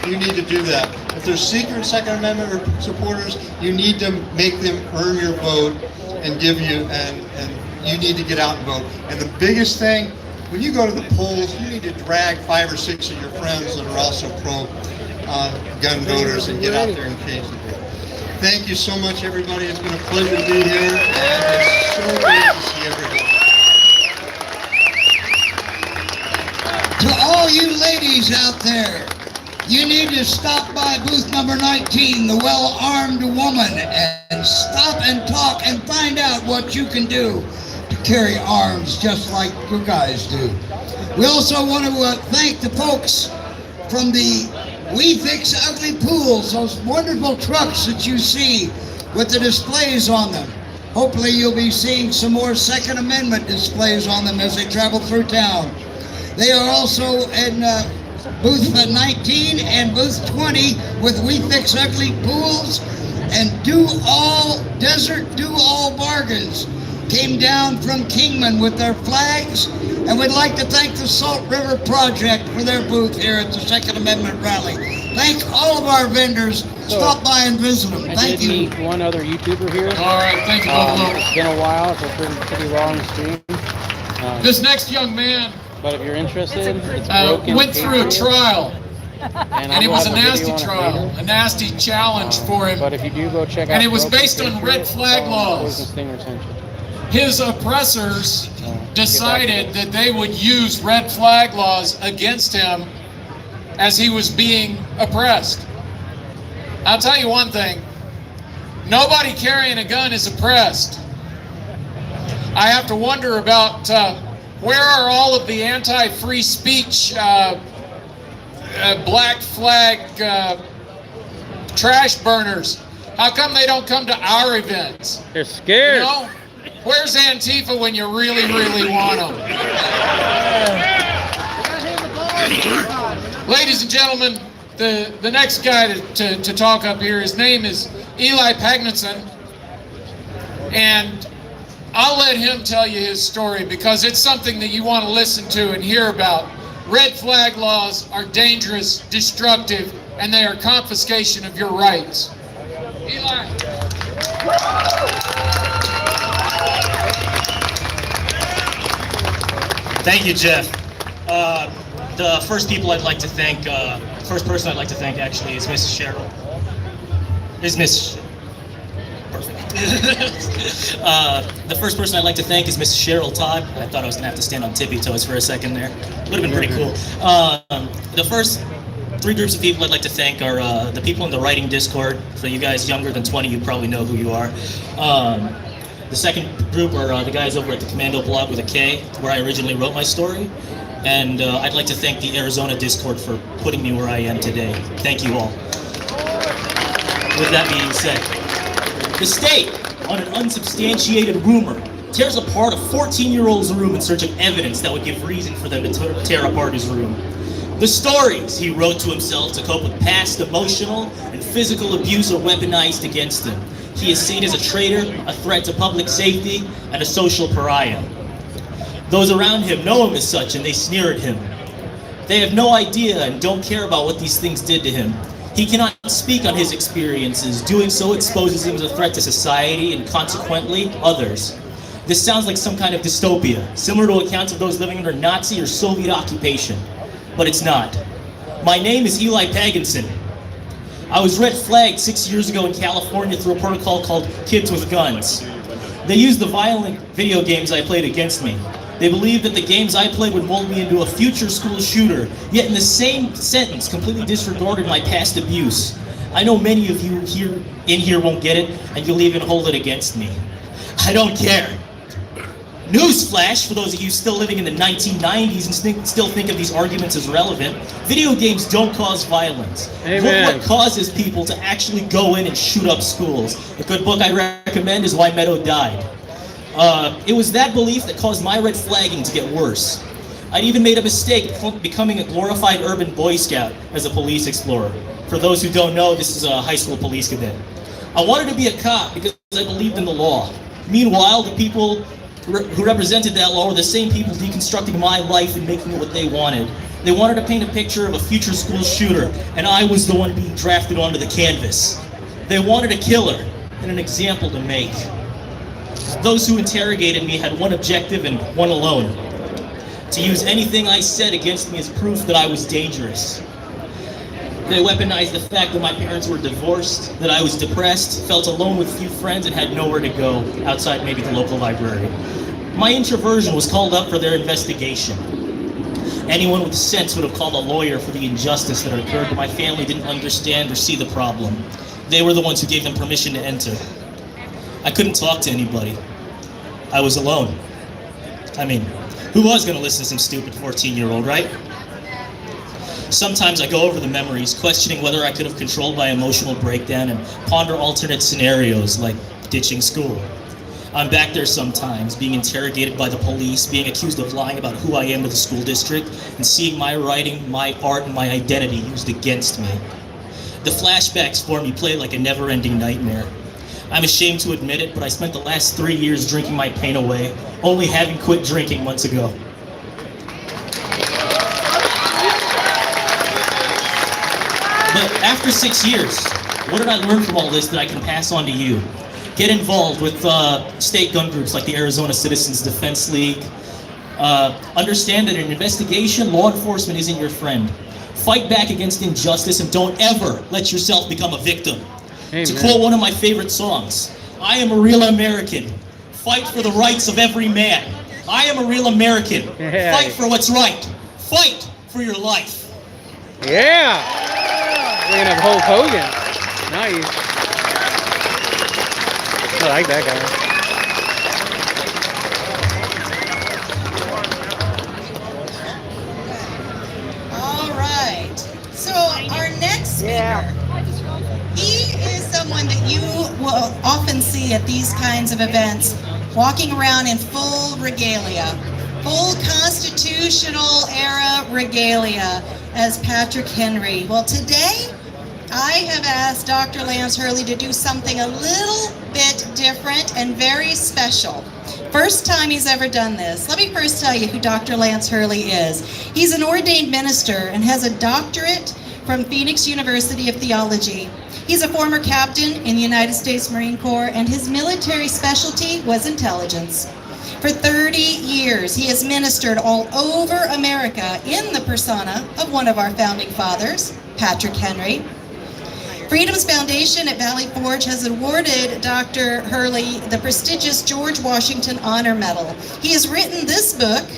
You need to do that. If they're secret Second Amendment supporters, you need to make them earn your vote and give you, and you need to get out and vote. And the biggest thing, when you go to the polls, you need to drag 5 or 6 of your friends that are also pro-gun voters and get out there and change the vote. Thank you so much, everybody. It's been a pleasure to be here, and it's so great to see everybody. To all you ladies out there, you need to stop by booth number 19, the well-armed woman, and stop and talk and find out what you can do to carry arms just like you guys do. We also want to thank the folks from the We Fix Ugly Pools, those wonderful trucks that you see with the displays on them. Hopefully you'll be seeing some more Second Amendment displays on them as they travel through town. They are also in booth 19 and booth 20 with We Fix Ugly Pools, and Desert Do All Bargains came down from Kingman with their flags, and we'd like to thank the Salt River Project for their booth here at the Second Amendment Rally. Thank all of our vendors. Stop by and visit them. Thank you. I did meet one other YouTuber here. All right, thank you, Buffalo. It's been a while. It's a pretty long stream. This next young man But if you're interested, it's broken. went through a trial. And And it I'll was a have video nasty on it trial, later. a nasty challenge for him. But if you do go check out And it was Broken based on red Patriots, flag laws. poison sting retention. His oppressors decided that they would use red flag laws against him as he was being oppressed. I'll tell you one thing, nobody carrying a gun is oppressed. I have to wonder about where are all of the anti-free speech black flag trash burners? How come they don't come to our events? They're scared. You know? Where's Antifa when you really, really want them? Ladies and gentlemen, the next guy to talk up here, his name is Eli Pagninson, and I'll let him tell you his story because it's something that you want to listen to and hear about. Red flag laws are dangerous, destructive, and they are confiscation of your rights. Eli. Thank you, Jeff. The first person I'd like to thank actually is Mrs. Cheryl. The first person I'd like to thank is Mrs. Cheryl Todd. I thought I was gonna have to stand on tippy toes for a second there. Would have been pretty cool. The first 3 groups of people I'd like to thank are the people in the writing Discord. For you guys younger than 20, you probably know who you are. The second group are the guys over at the Commando blog with a K, where I originally wrote my story. And I'd like to thank the Arizona Discord for putting me where I am today. Thank you all. With that being said, the state, on an unsubstantiated rumor, tears apart a 14-year-old's room in search of evidence that would give reason for them to tear apart his room. The stories he wrote to himself to cope with past emotional and physical abuse are weaponized against him. He is seen as a traitor, a threat to public safety, and a social pariah. Those around him know him as such, and they sneer at him. They have no idea and don't care about what these things did to him. He cannot speak on his experiences. Doing so exposes him as a threat to society and consequently others. This sounds like some kind of dystopia, similar to accounts of those living under Nazi or Soviet occupation. But it's not. My name is Eli Pagninson. I was red flagged 6 years ago in California through a protocol called Kids with Guns. They used the violent video games I played against me. They believed that the games I played would mold me into a future school shooter, yet in the same sentence completely disregarded my past abuse. I know many of you in here won't get it, and you'll even hold it against me. I don't care. Newsflash, for those of you still living in the 1990s and still think of these arguments as relevant, video games don't cause violence. Amen. Look what causes people to actually go in and shoot up schools. A good book I recommend is Why Meadow Died. It was that belief that caused my red flagging to get worse. I'd even made a mistake becoming a glorified urban Boy Scout as a police explorer. For those who don't know, this is a high school police cadet. I wanted to be a cop because I believed in the law. Meanwhile, the people who represented that law were the same people deconstructing my life and making it what they wanted. They wanted to paint a picture of a future school shooter, and I was the one being drafted onto the canvas. They wanted a killer and an example to make. Those who interrogated me had one objective and one alone: to use anything I said against me as proof that I was dangerous. They weaponized the fact that my parents were divorced, that I was depressed, felt alone with few friends, and had nowhere to go outside maybe the local library. My introversion was called up for their investigation. Anyone with sense would have called a lawyer for the injustice that occurred, but my family didn't understand or see the problem. They were the ones who gave them permission to enter. I couldn't talk to anybody. I was alone. I mean, who was going to listen to some stupid 14-year-old, right? Sometimes I go over the memories, questioning whether I could have controlled my emotional breakdown and ponder alternate scenarios like ditching school. I'm back there sometimes, being interrogated by the police, being accused of lying about who I am to the school district, and seeing my writing, my art, and my identity used against me. The flashbacks for me play like a never-ending nightmare. I'm ashamed to admit it, but I spent the last 3 years drinking my pain away, only having quit drinking months ago. But after 6 years, what did I learn from all this that I can pass on to you? Get involved with state gun groups like the Arizona Citizens Defense League. Understand that in an investigation, law enforcement isn't your friend. Fight back against injustice and don't ever let yourself become a victim. Amen. To quote one of my favorite songs, I am a real American. Fight for the rights of every man. I am a real American. Yeah. Fight for what's right. Fight for your life. Yeah! Bringing up Hulk Hogan. Nice. I like that guy. All right. So our next speaker, he is someone that you will often see at these kinds of events, walking around in full regalia, full constitutional era regalia as Patrick Henry. Well, today I have asked Dr. Lance Hurley to do something a little bit different and very special. First time he's ever done this. Let me first tell you who Dr. Lance Hurley is. He's an ordained minister and has a doctorate from Phoenix University of Theology. He's a former captain in the United States Marine Corps, and his military specialty was intelligence. For 30 years, he has ministered all over America in the persona of one of our founding fathers, Patrick Henry. Freedom's Foundation at Valley Forge has awarded Dr. Hurley the prestigious George Washington Honor Medal. He has written this book,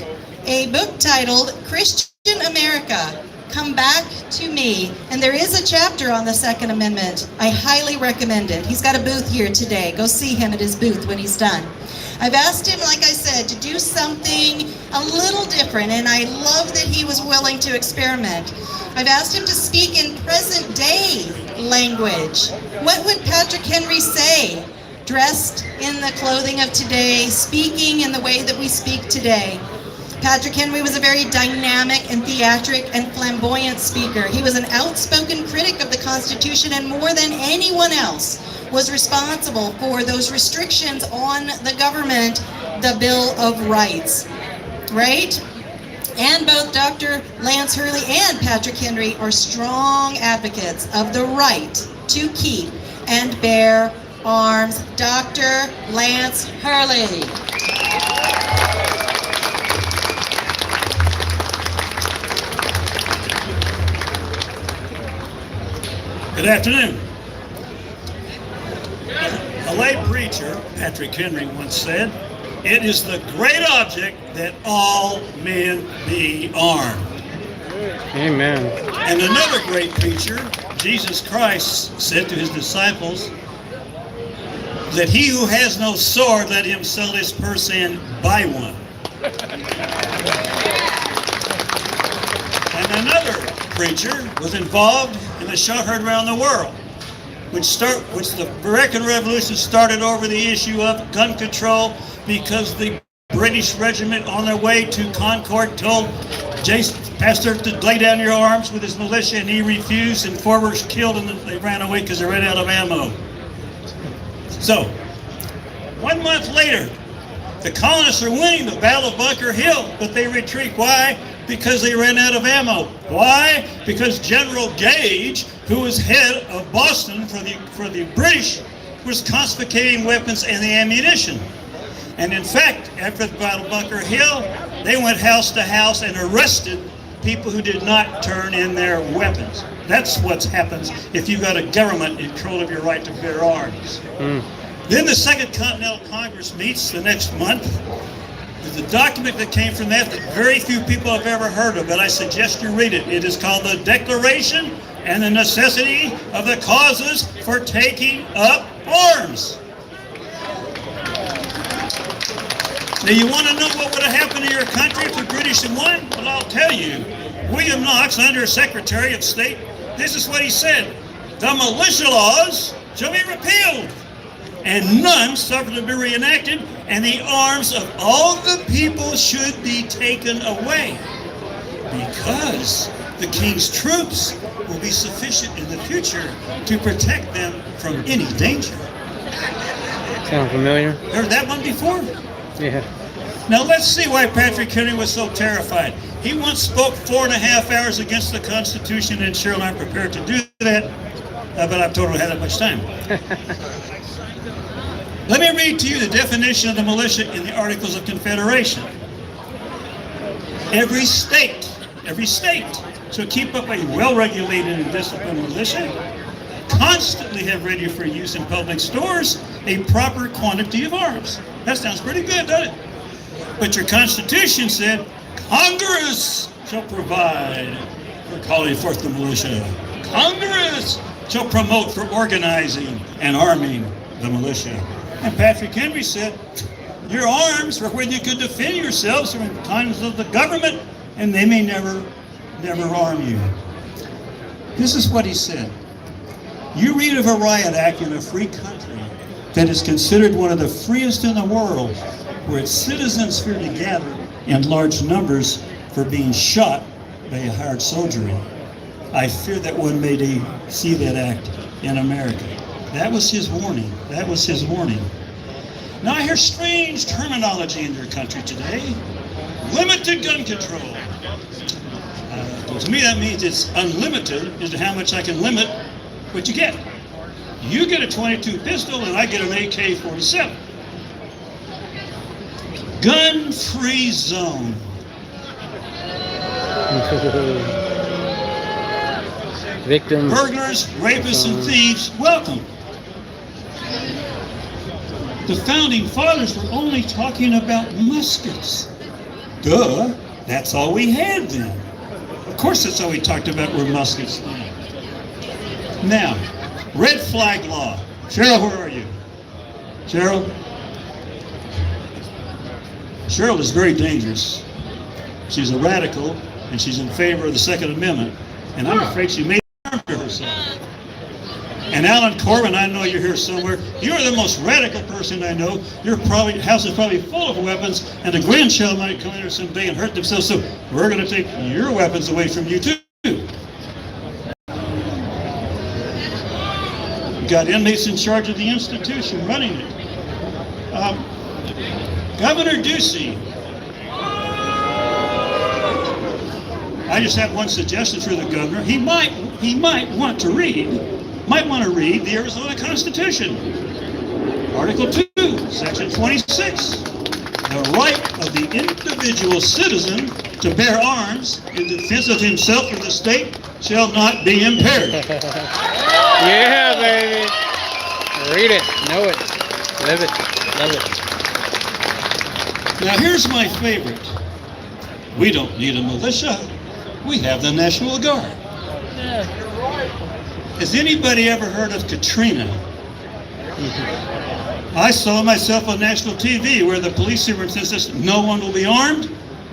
a book titled Christian America, Come Back to Me. And there is a chapter on the Second Amendment. I highly recommend it. He's got a booth here today. Go see him at his booth when he's done. I've asked him, like I said, to do something a little different, and I love that he was willing to experiment. I've asked him to speak in present day language. What would Patrick Henry say, dressed in the clothing of today, speaking in the way that we speak today? Patrick Henry was a very dynamic and theatric and flamboyant speaker. He was an outspoken critic of the Constitution, and more than anyone else was responsible for those restrictions on the government, the Bill of Rights, right? And both Dr. Lance Hurley and Patrick Henry are strong advocates of the right to keep and bear arms. Dr. Lance Hurley. Good afternoon. A late preacher, Patrick Henry, once said, "It is the great object that all men be armed." Amen. And another great preacher, Jesus Christ, said to his disciples, that he who has no sword, let him sell his purse and buy one. And another preacher was involved in a show heard around the world, which the American Revolution started over the issue of gun control, because the British regiment on their way to Concord told Pastor to lay down your arms with his militia, and he refused, and 4 were killed, and they ran away because they ran out of ammo. So, 1 month later, the colonists are winning the Battle of Bunker Hill, but they retreat. Why? Because they ran out of ammo. Why? Because General Gage, who was head of Boston for the British, was confiscating weapons and the ammunition. And in fact, after the Battle of Bunker Hill, they went house to house and arrested people who did not turn in their weapons. That's what happens if you've got a government in control of your right to bear arms. Then the Second Continental Congress meets the next month. There's a document that came from that very few people have ever heard of, but I suggest you read it. It is called the Declaration and the Necessity of the Causes for Taking Up Arms. Now, you want to know what would have happened to your country if the British had won? Well, I'll tell you. William Knox, Under Secretary of State, this is what he said: the militia laws shall be repealed, and none suffered to be reenacted, and the arms of all the people should be taken away, because the king's troops will be sufficient in the future to protect them from any danger. Sound familiar? Heard that one before? Yeah. Now let's see why Patrick Henry was so terrified. He once spoke 4.5 hours against the Constitution, and Cheryl and I'm prepared to do that, but I've totally had that much time. Let me read to you the definition of the militia in the Articles of Confederation. Every state shall keep up a well-regulated and disciplined militia, constantly have ready for use in public stores a proper quantity of arms. That sounds pretty good, doesn't it? But your Constitution said Congress shall provide for calling forth the militia. Congress shall promote for organizing and arming the militia. And Patrick Henry said, your arms are when you can defend yourselves from the times of the government, and they may never arm you. This is what he said. You read of a riot act in a free country that is considered one of the freest in the world, where its citizens fear to gather in large numbers for being shot by a hired soldiery. I fear that one may see that act in America. That was his warning. That was his warning. Now I hear strange terminology in your country today. Limited gun control. To me that means it's unlimited as to how much I can limit what you get. You get a .22 pistol and I get an AK-47. Gun-free zone. Victims. Burglars, rapists, and thieves, welcome. The founding fathers were only talking about muskets. Duh, that's all we had then. Of course that's all we talked about were muskets then. Now, red flag law. Cheryl, where are you? Cheryl? Cheryl is very dangerous. She's a radical, and she's in favor of the Second Amendment. And I'm afraid she may harm herself. And Alan Corbin, I know you're here somewhere. You're the most radical person I know. Your house is probably full of weapons, and a grandchild might come in here someday and hurt themselves. So we're going to take your weapons away from you too. We've got inmates in charge of the institution running it. Governor Ducey. I just have one suggestion for the governor. He might want to read the Arizona Constitution. Article 2, Section 26. The right of the individual citizen to bear arms in defense of himself or the state shall not be impaired. Yeah, baby. Read it, know it, live it, love it. Now here's my favorite. We don't need a militia. We have the National Guard. Has anybody ever heard of Katrina? I saw myself on national TV where the police superintendent says no one will be armed,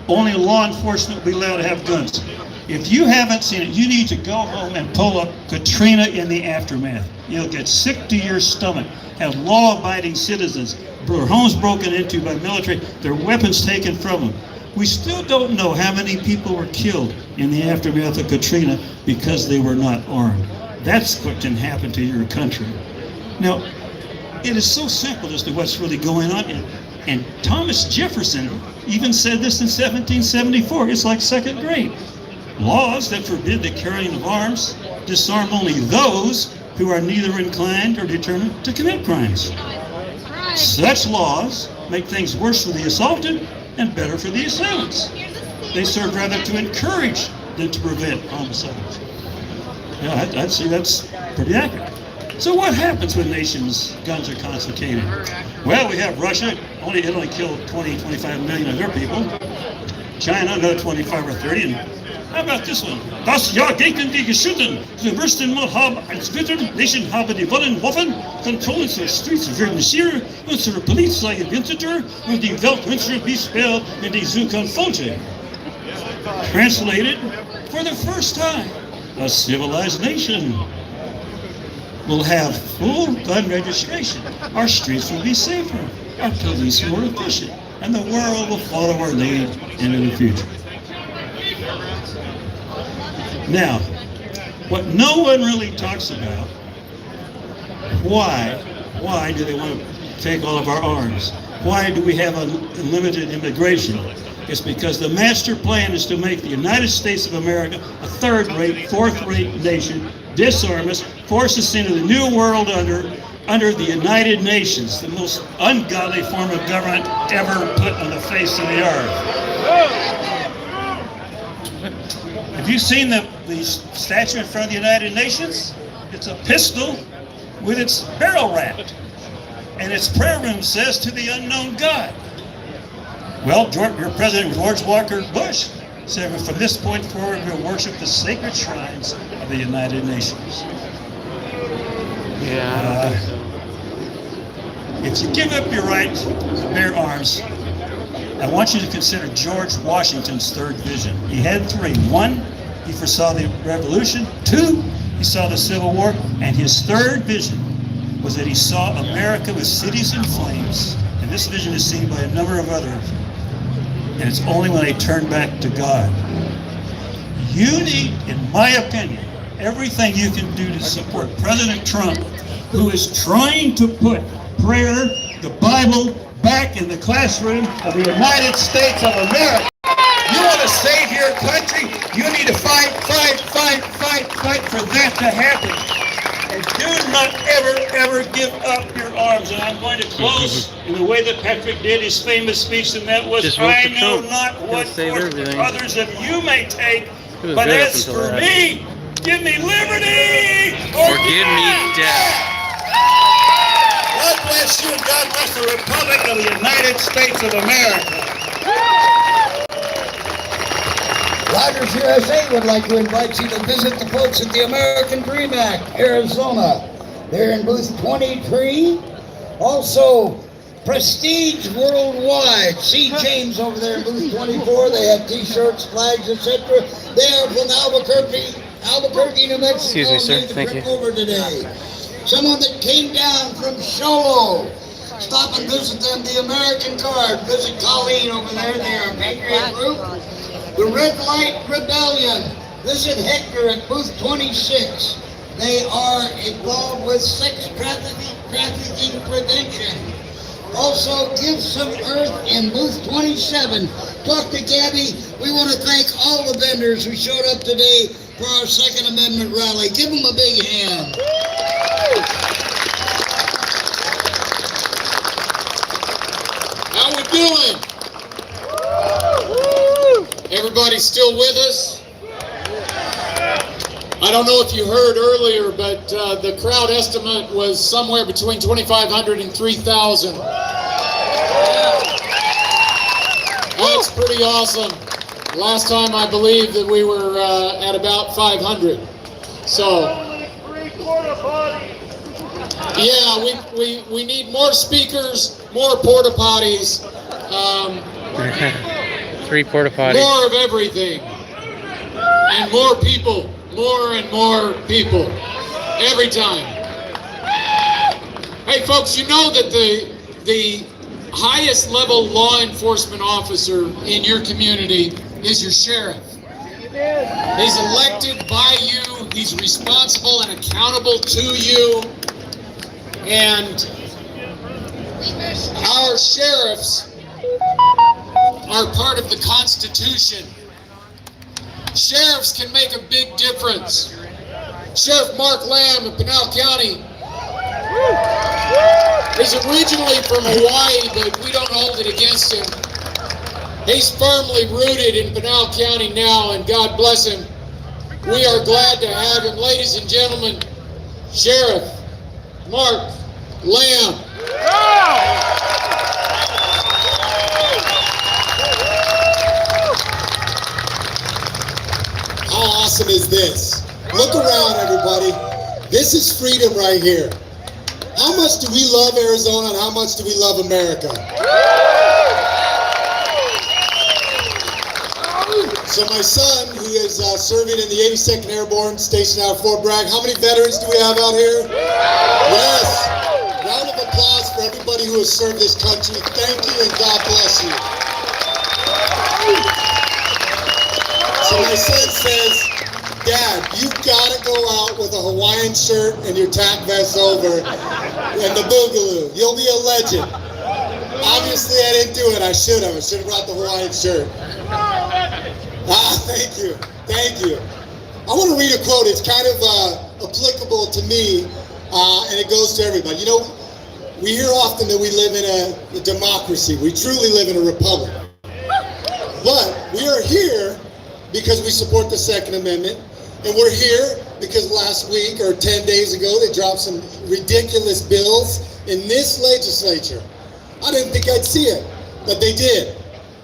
only law enforcement will be allowed to have guns. If you haven't seen it, you need to go home and pull up Katrina in the aftermath. You'll get sick to your stomach. Have law-abiding citizens, their homes broken into by military, their weapons taken from them. We still don't know how many people were killed in the aftermath of Katrina because they were not armed. That's what can happen to your country. Now, it is so simple as to what's really going on. And Thomas Jefferson even said this in 1774. It's like second grade. Laws that forbid the carrying of arms disarm only those who are neither inclined or determined to commit crimes. Such laws make things worse for the assaulted and better for the assailants. They serve rather to encourage than to prevent homicides. Yeah, I'd say that's pretty accurate. So what happens when nations' guns are confiscated? Well, we have Russia. It only killed 20, 25 million of their people. China, another 25 or 30. And how about this one? Das Jahr gegen die Geschütten. The Würsten mal haben als Witter, Nation haben die Wollen Waffen, Kontrolle zur Streets werden sicher, unsere Polizei gewinter und die Welt wünscht wie Spell in die Zukunft folge. Translated, for the first time, a civilized nation will have full gun registration. Our streets will be safer, our police more efficient, and the world will follow our lead into the future. Now, what no one really talks about, why do they want to take all of our arms? Why do we have unlimited immigration? It's because the master plan is to make the United States of America a third-rate, fourth-rate nation, disarm us, force us into the new world under the United Nations, the most ungodly form of government ever put on the face of the earth. Have you seen the statue in front of the United Nations? It's a pistol with its barrel wrapped. And its prayer room says, "To the unknown God." Well, your President George Walker Bush said, from this point forward, we'll worship the sacred shrines of the United Nations. Yeah. If you give up your right to bear arms, I want you to consider George Washington's third vision. He had three. One, he foresaw the Revolution. Two, he saw the Civil War. And his third vision was that he saw America with cities in flames. And this vision is seen by a number of others. And it's only when they turn back to God. You need, in my opinion, everything you can do to support President Trump, who is trying to put prayer, the Bible, back in the classroom of the United States of America. You want to save your country? You need to fight for that to happen. And do not ever give up your arms. And I'm going to close in the way that Patrick did his famous speech, and that was, I know not what course others of you may take, but as for me, give me liberty or give me death. God bless you, and God bless the Republic of the United States of America. Rogers USA would like to invite you to visit the folks at the American Dream Act, Arizona. They're in booth 23. Also, Prestige Worldwide. See James over there in booth 24. They have t-shirts, flags, etc. They are from Albuquerque, New Mexico. Excuse me, sir. Thank you. Over today. Someone that came down from Sholo. Stop and visit them. The American Card. Visit Colleen over there. They are a patriot group. The Red Light Rebellion. Visit Hector at booth 26. They are involved with sex trafficking prevention. Also, Give Some Earth in booth 27. Talk to Gabby. We want to thank all the vendors who showed up today for our Second Amendment rally. Give them a big hand. How we doing? Everybody still with us? I don't know if you heard earlier, but the crowd estimate was somewhere between 2,500 and 3,000. That's pretty awesome. Last time I believe that we were at about 500. So Yeah, we need more speakers, more porta potties, 3 porta potties. more of everything, and more people, more and more people, every time. Hey folks, you know that the highest level law enforcement officer in your community is your sheriff. He's elected by you, he's responsible and accountable to you, and our sheriffs are part of the Constitution. Sheriffs can make a big difference. Sheriff Mark Lamb of Pinal County is originally from Hawaii, but we don't hold it against him. He's firmly rooted in Pinal County now, and God bless him. We are glad to have him. Ladies and gentlemen, Sheriff Mark Lamb. How awesome is this? Look around, everybody. This is freedom right here. How much do we love Arizona and how much do we love America? So my son, who is serving in the 82nd Airborne, stationed out of Fort Bragg. How many veterans do we have out here? Yes. Round of applause for everybody who has served this country. Thank you and God bless you. So my son says, Dad, you've got to go out with a Hawaiian shirt and your tack vest over and the boogaloo. You'll be a legend. Obviously, I didn't do it. I should have. I should have brought the Hawaiian shirt. Thank you. Thank you. I want to read a quote. It's kind of applicable to me, and it goes to everybody. You know, we hear often that we live in a democracy. We truly live in a republic. But we are here because we support the Second Amendment, and we're here because last week or 10 days ago they dropped some ridiculous bills in this legislature. I didn't think I'd see it, but they did.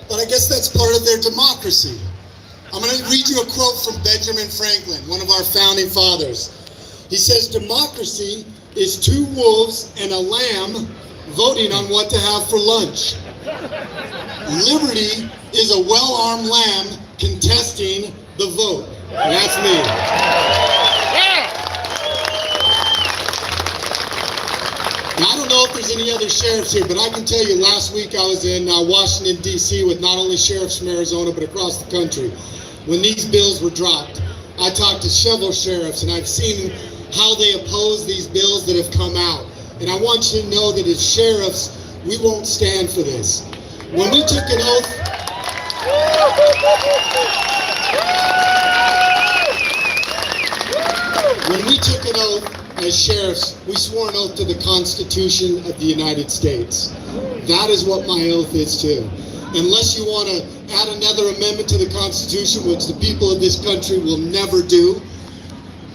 But I guess that's part of their democracy. I'm going to read you a quote from Benjamin Franklin, one of our founding fathers. He says, democracy is 2 wolves and a lamb voting on what to have for lunch. Liberty is a well-armed lamb contesting the vote. And that's me. Now, I don't know if there's any other sheriffs here, but I can tell you last week I was in Washington, D.C. with not only sheriffs from Arizona, but across the country. When these bills were dropped, I talked to several sheriffs, and I've seen how they oppose these bills that have come out. And I want you to know that as sheriffs, we won't stand for this. When we took an oath... When we took an oath as sheriffs, we swore an oath to the Constitution of the United States. That is what my oath is too. Unless you want to add another amendment to the Constitution, which the people of this country will never do,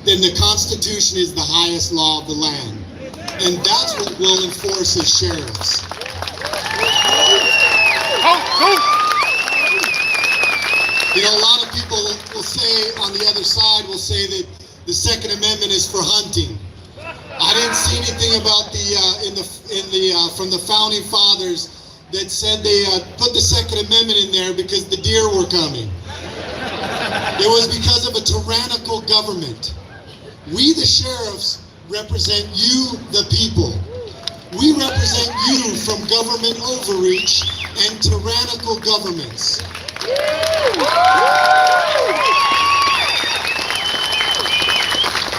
then the Constitution is the highest law of the land. And that's what we'll enforce as sheriffs. You know, a lot of people will say on the other side, will say that the Second Amendment is for hunting. I didn't see anything about from the founding fathers that said they put the Second Amendment in there because the deer were coming. It was because of a tyrannical government. We, the sheriffs, represent you, the people. We represent you from government overreach and tyrannical governments.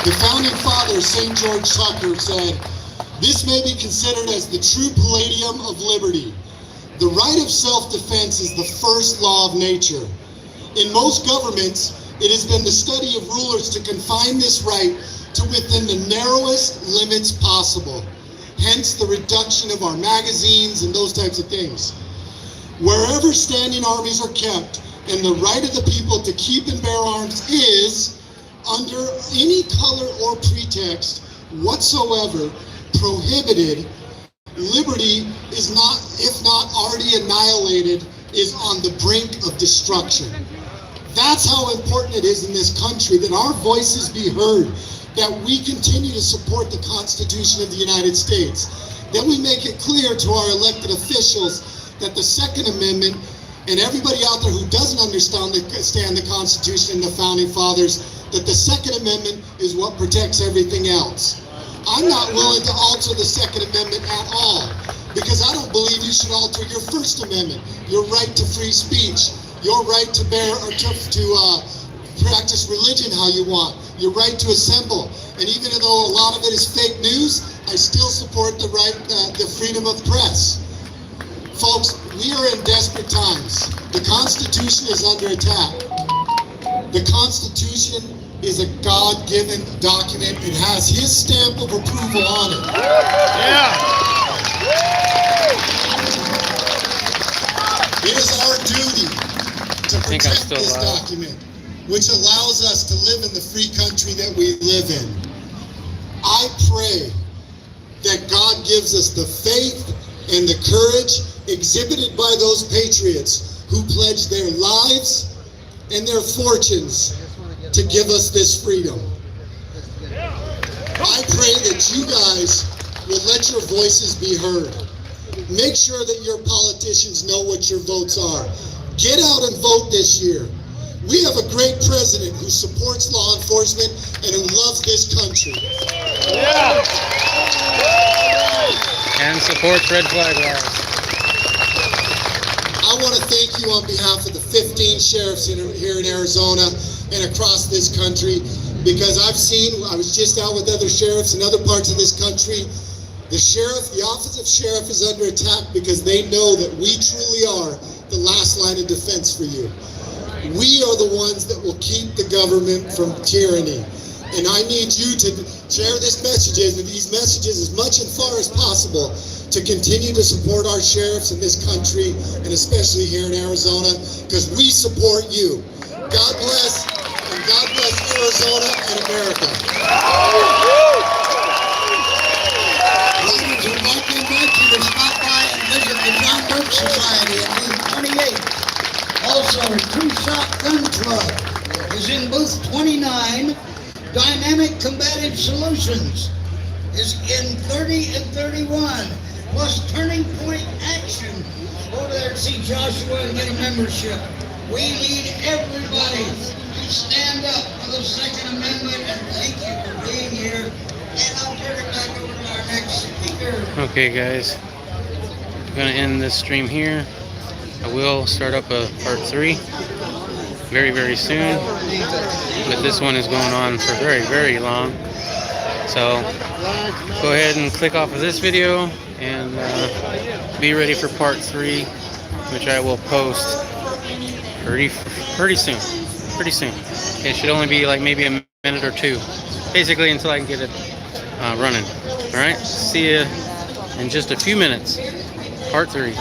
The founding father, St. George Tucker, said, "This may be considered as the true palladium of liberty. The right of self-defense is the first law of nature. In most governments, it has been the study of rulers to confine this right to within the narrowest limits possible. Hence the reduction of our magazines and those types of things. Wherever standing armies are kept, and the right of the people to keep and bear arms is, under any color or pretext whatsoever, prohibited, liberty is not, if not already annihilated, is on the brink of destruction." That's how important it is in this country that our voices be heard. that we continue to support the Constitution of the United States. Then we make it clear to our elected officials that the Second Amendment, and everybody out there who doesn't understand the Constitution and the Founding Fathers, that the Second Amendment is what protects everything else. I'm not willing to alter the Second Amendment at all, because I don't believe you should alter your First Amendment, your right to free speech, your right to bear or to practice religion how you want, your right to assemble. And even though a lot of it is fake news, I still support the right, the freedom of press. Folks, we are in desperate times. The Constitution is under attack. The Constitution is a God-given document. It has His stamp of approval on it. It is our duty to protect this document, which allows us to live in the free country that we live in. I pray that God gives us the faith and the courage exhibited by those patriots who pledged their lives and their fortunes to give us this freedom. I pray that you guys will let your voices be heard. Make sure that your politicians know what your votes are. Get out and vote this year. We have a great president who supports law enforcement and who loves this country. And supports red flag laws. I want to thank you on behalf of the 15 sheriffs here in Arizona and across this country, because I was just out with other sheriffs in other parts of this country. The office of sheriff is under attack because they know that we truly are the last line of defense for you. We are the ones that will keep the government from tyranny. And I need you to share these messages as much and far as possible to continue to support our sheriffs in this country, and especially here in Arizona, because we support you. God bless, and God bless Arizona and America. Ladies, we'd like to invite you to stop by and visit the John Burke Society at booth 28. Also, True Shot Gun Club is in booth 29. Dynamic Combative Solutions is in 30 and 31. Plus Turning Point Action. Go there and see Joshua and get a membership. We need everybody to stand up for the Second Amendment, and thank you for being here. And I'll turn it back over to our next speaker. Okay, guys. I'm going to end this stream here. I will start up a part 3 very, very soon. But this one is going on for very, very long. So go ahead and click off of this video and be ready for part 3, which I will post pretty soon. Pretty soon. It should only be like maybe a minute or 2, basically until I can get it running. All right. See you in just a few minutes. Part 3.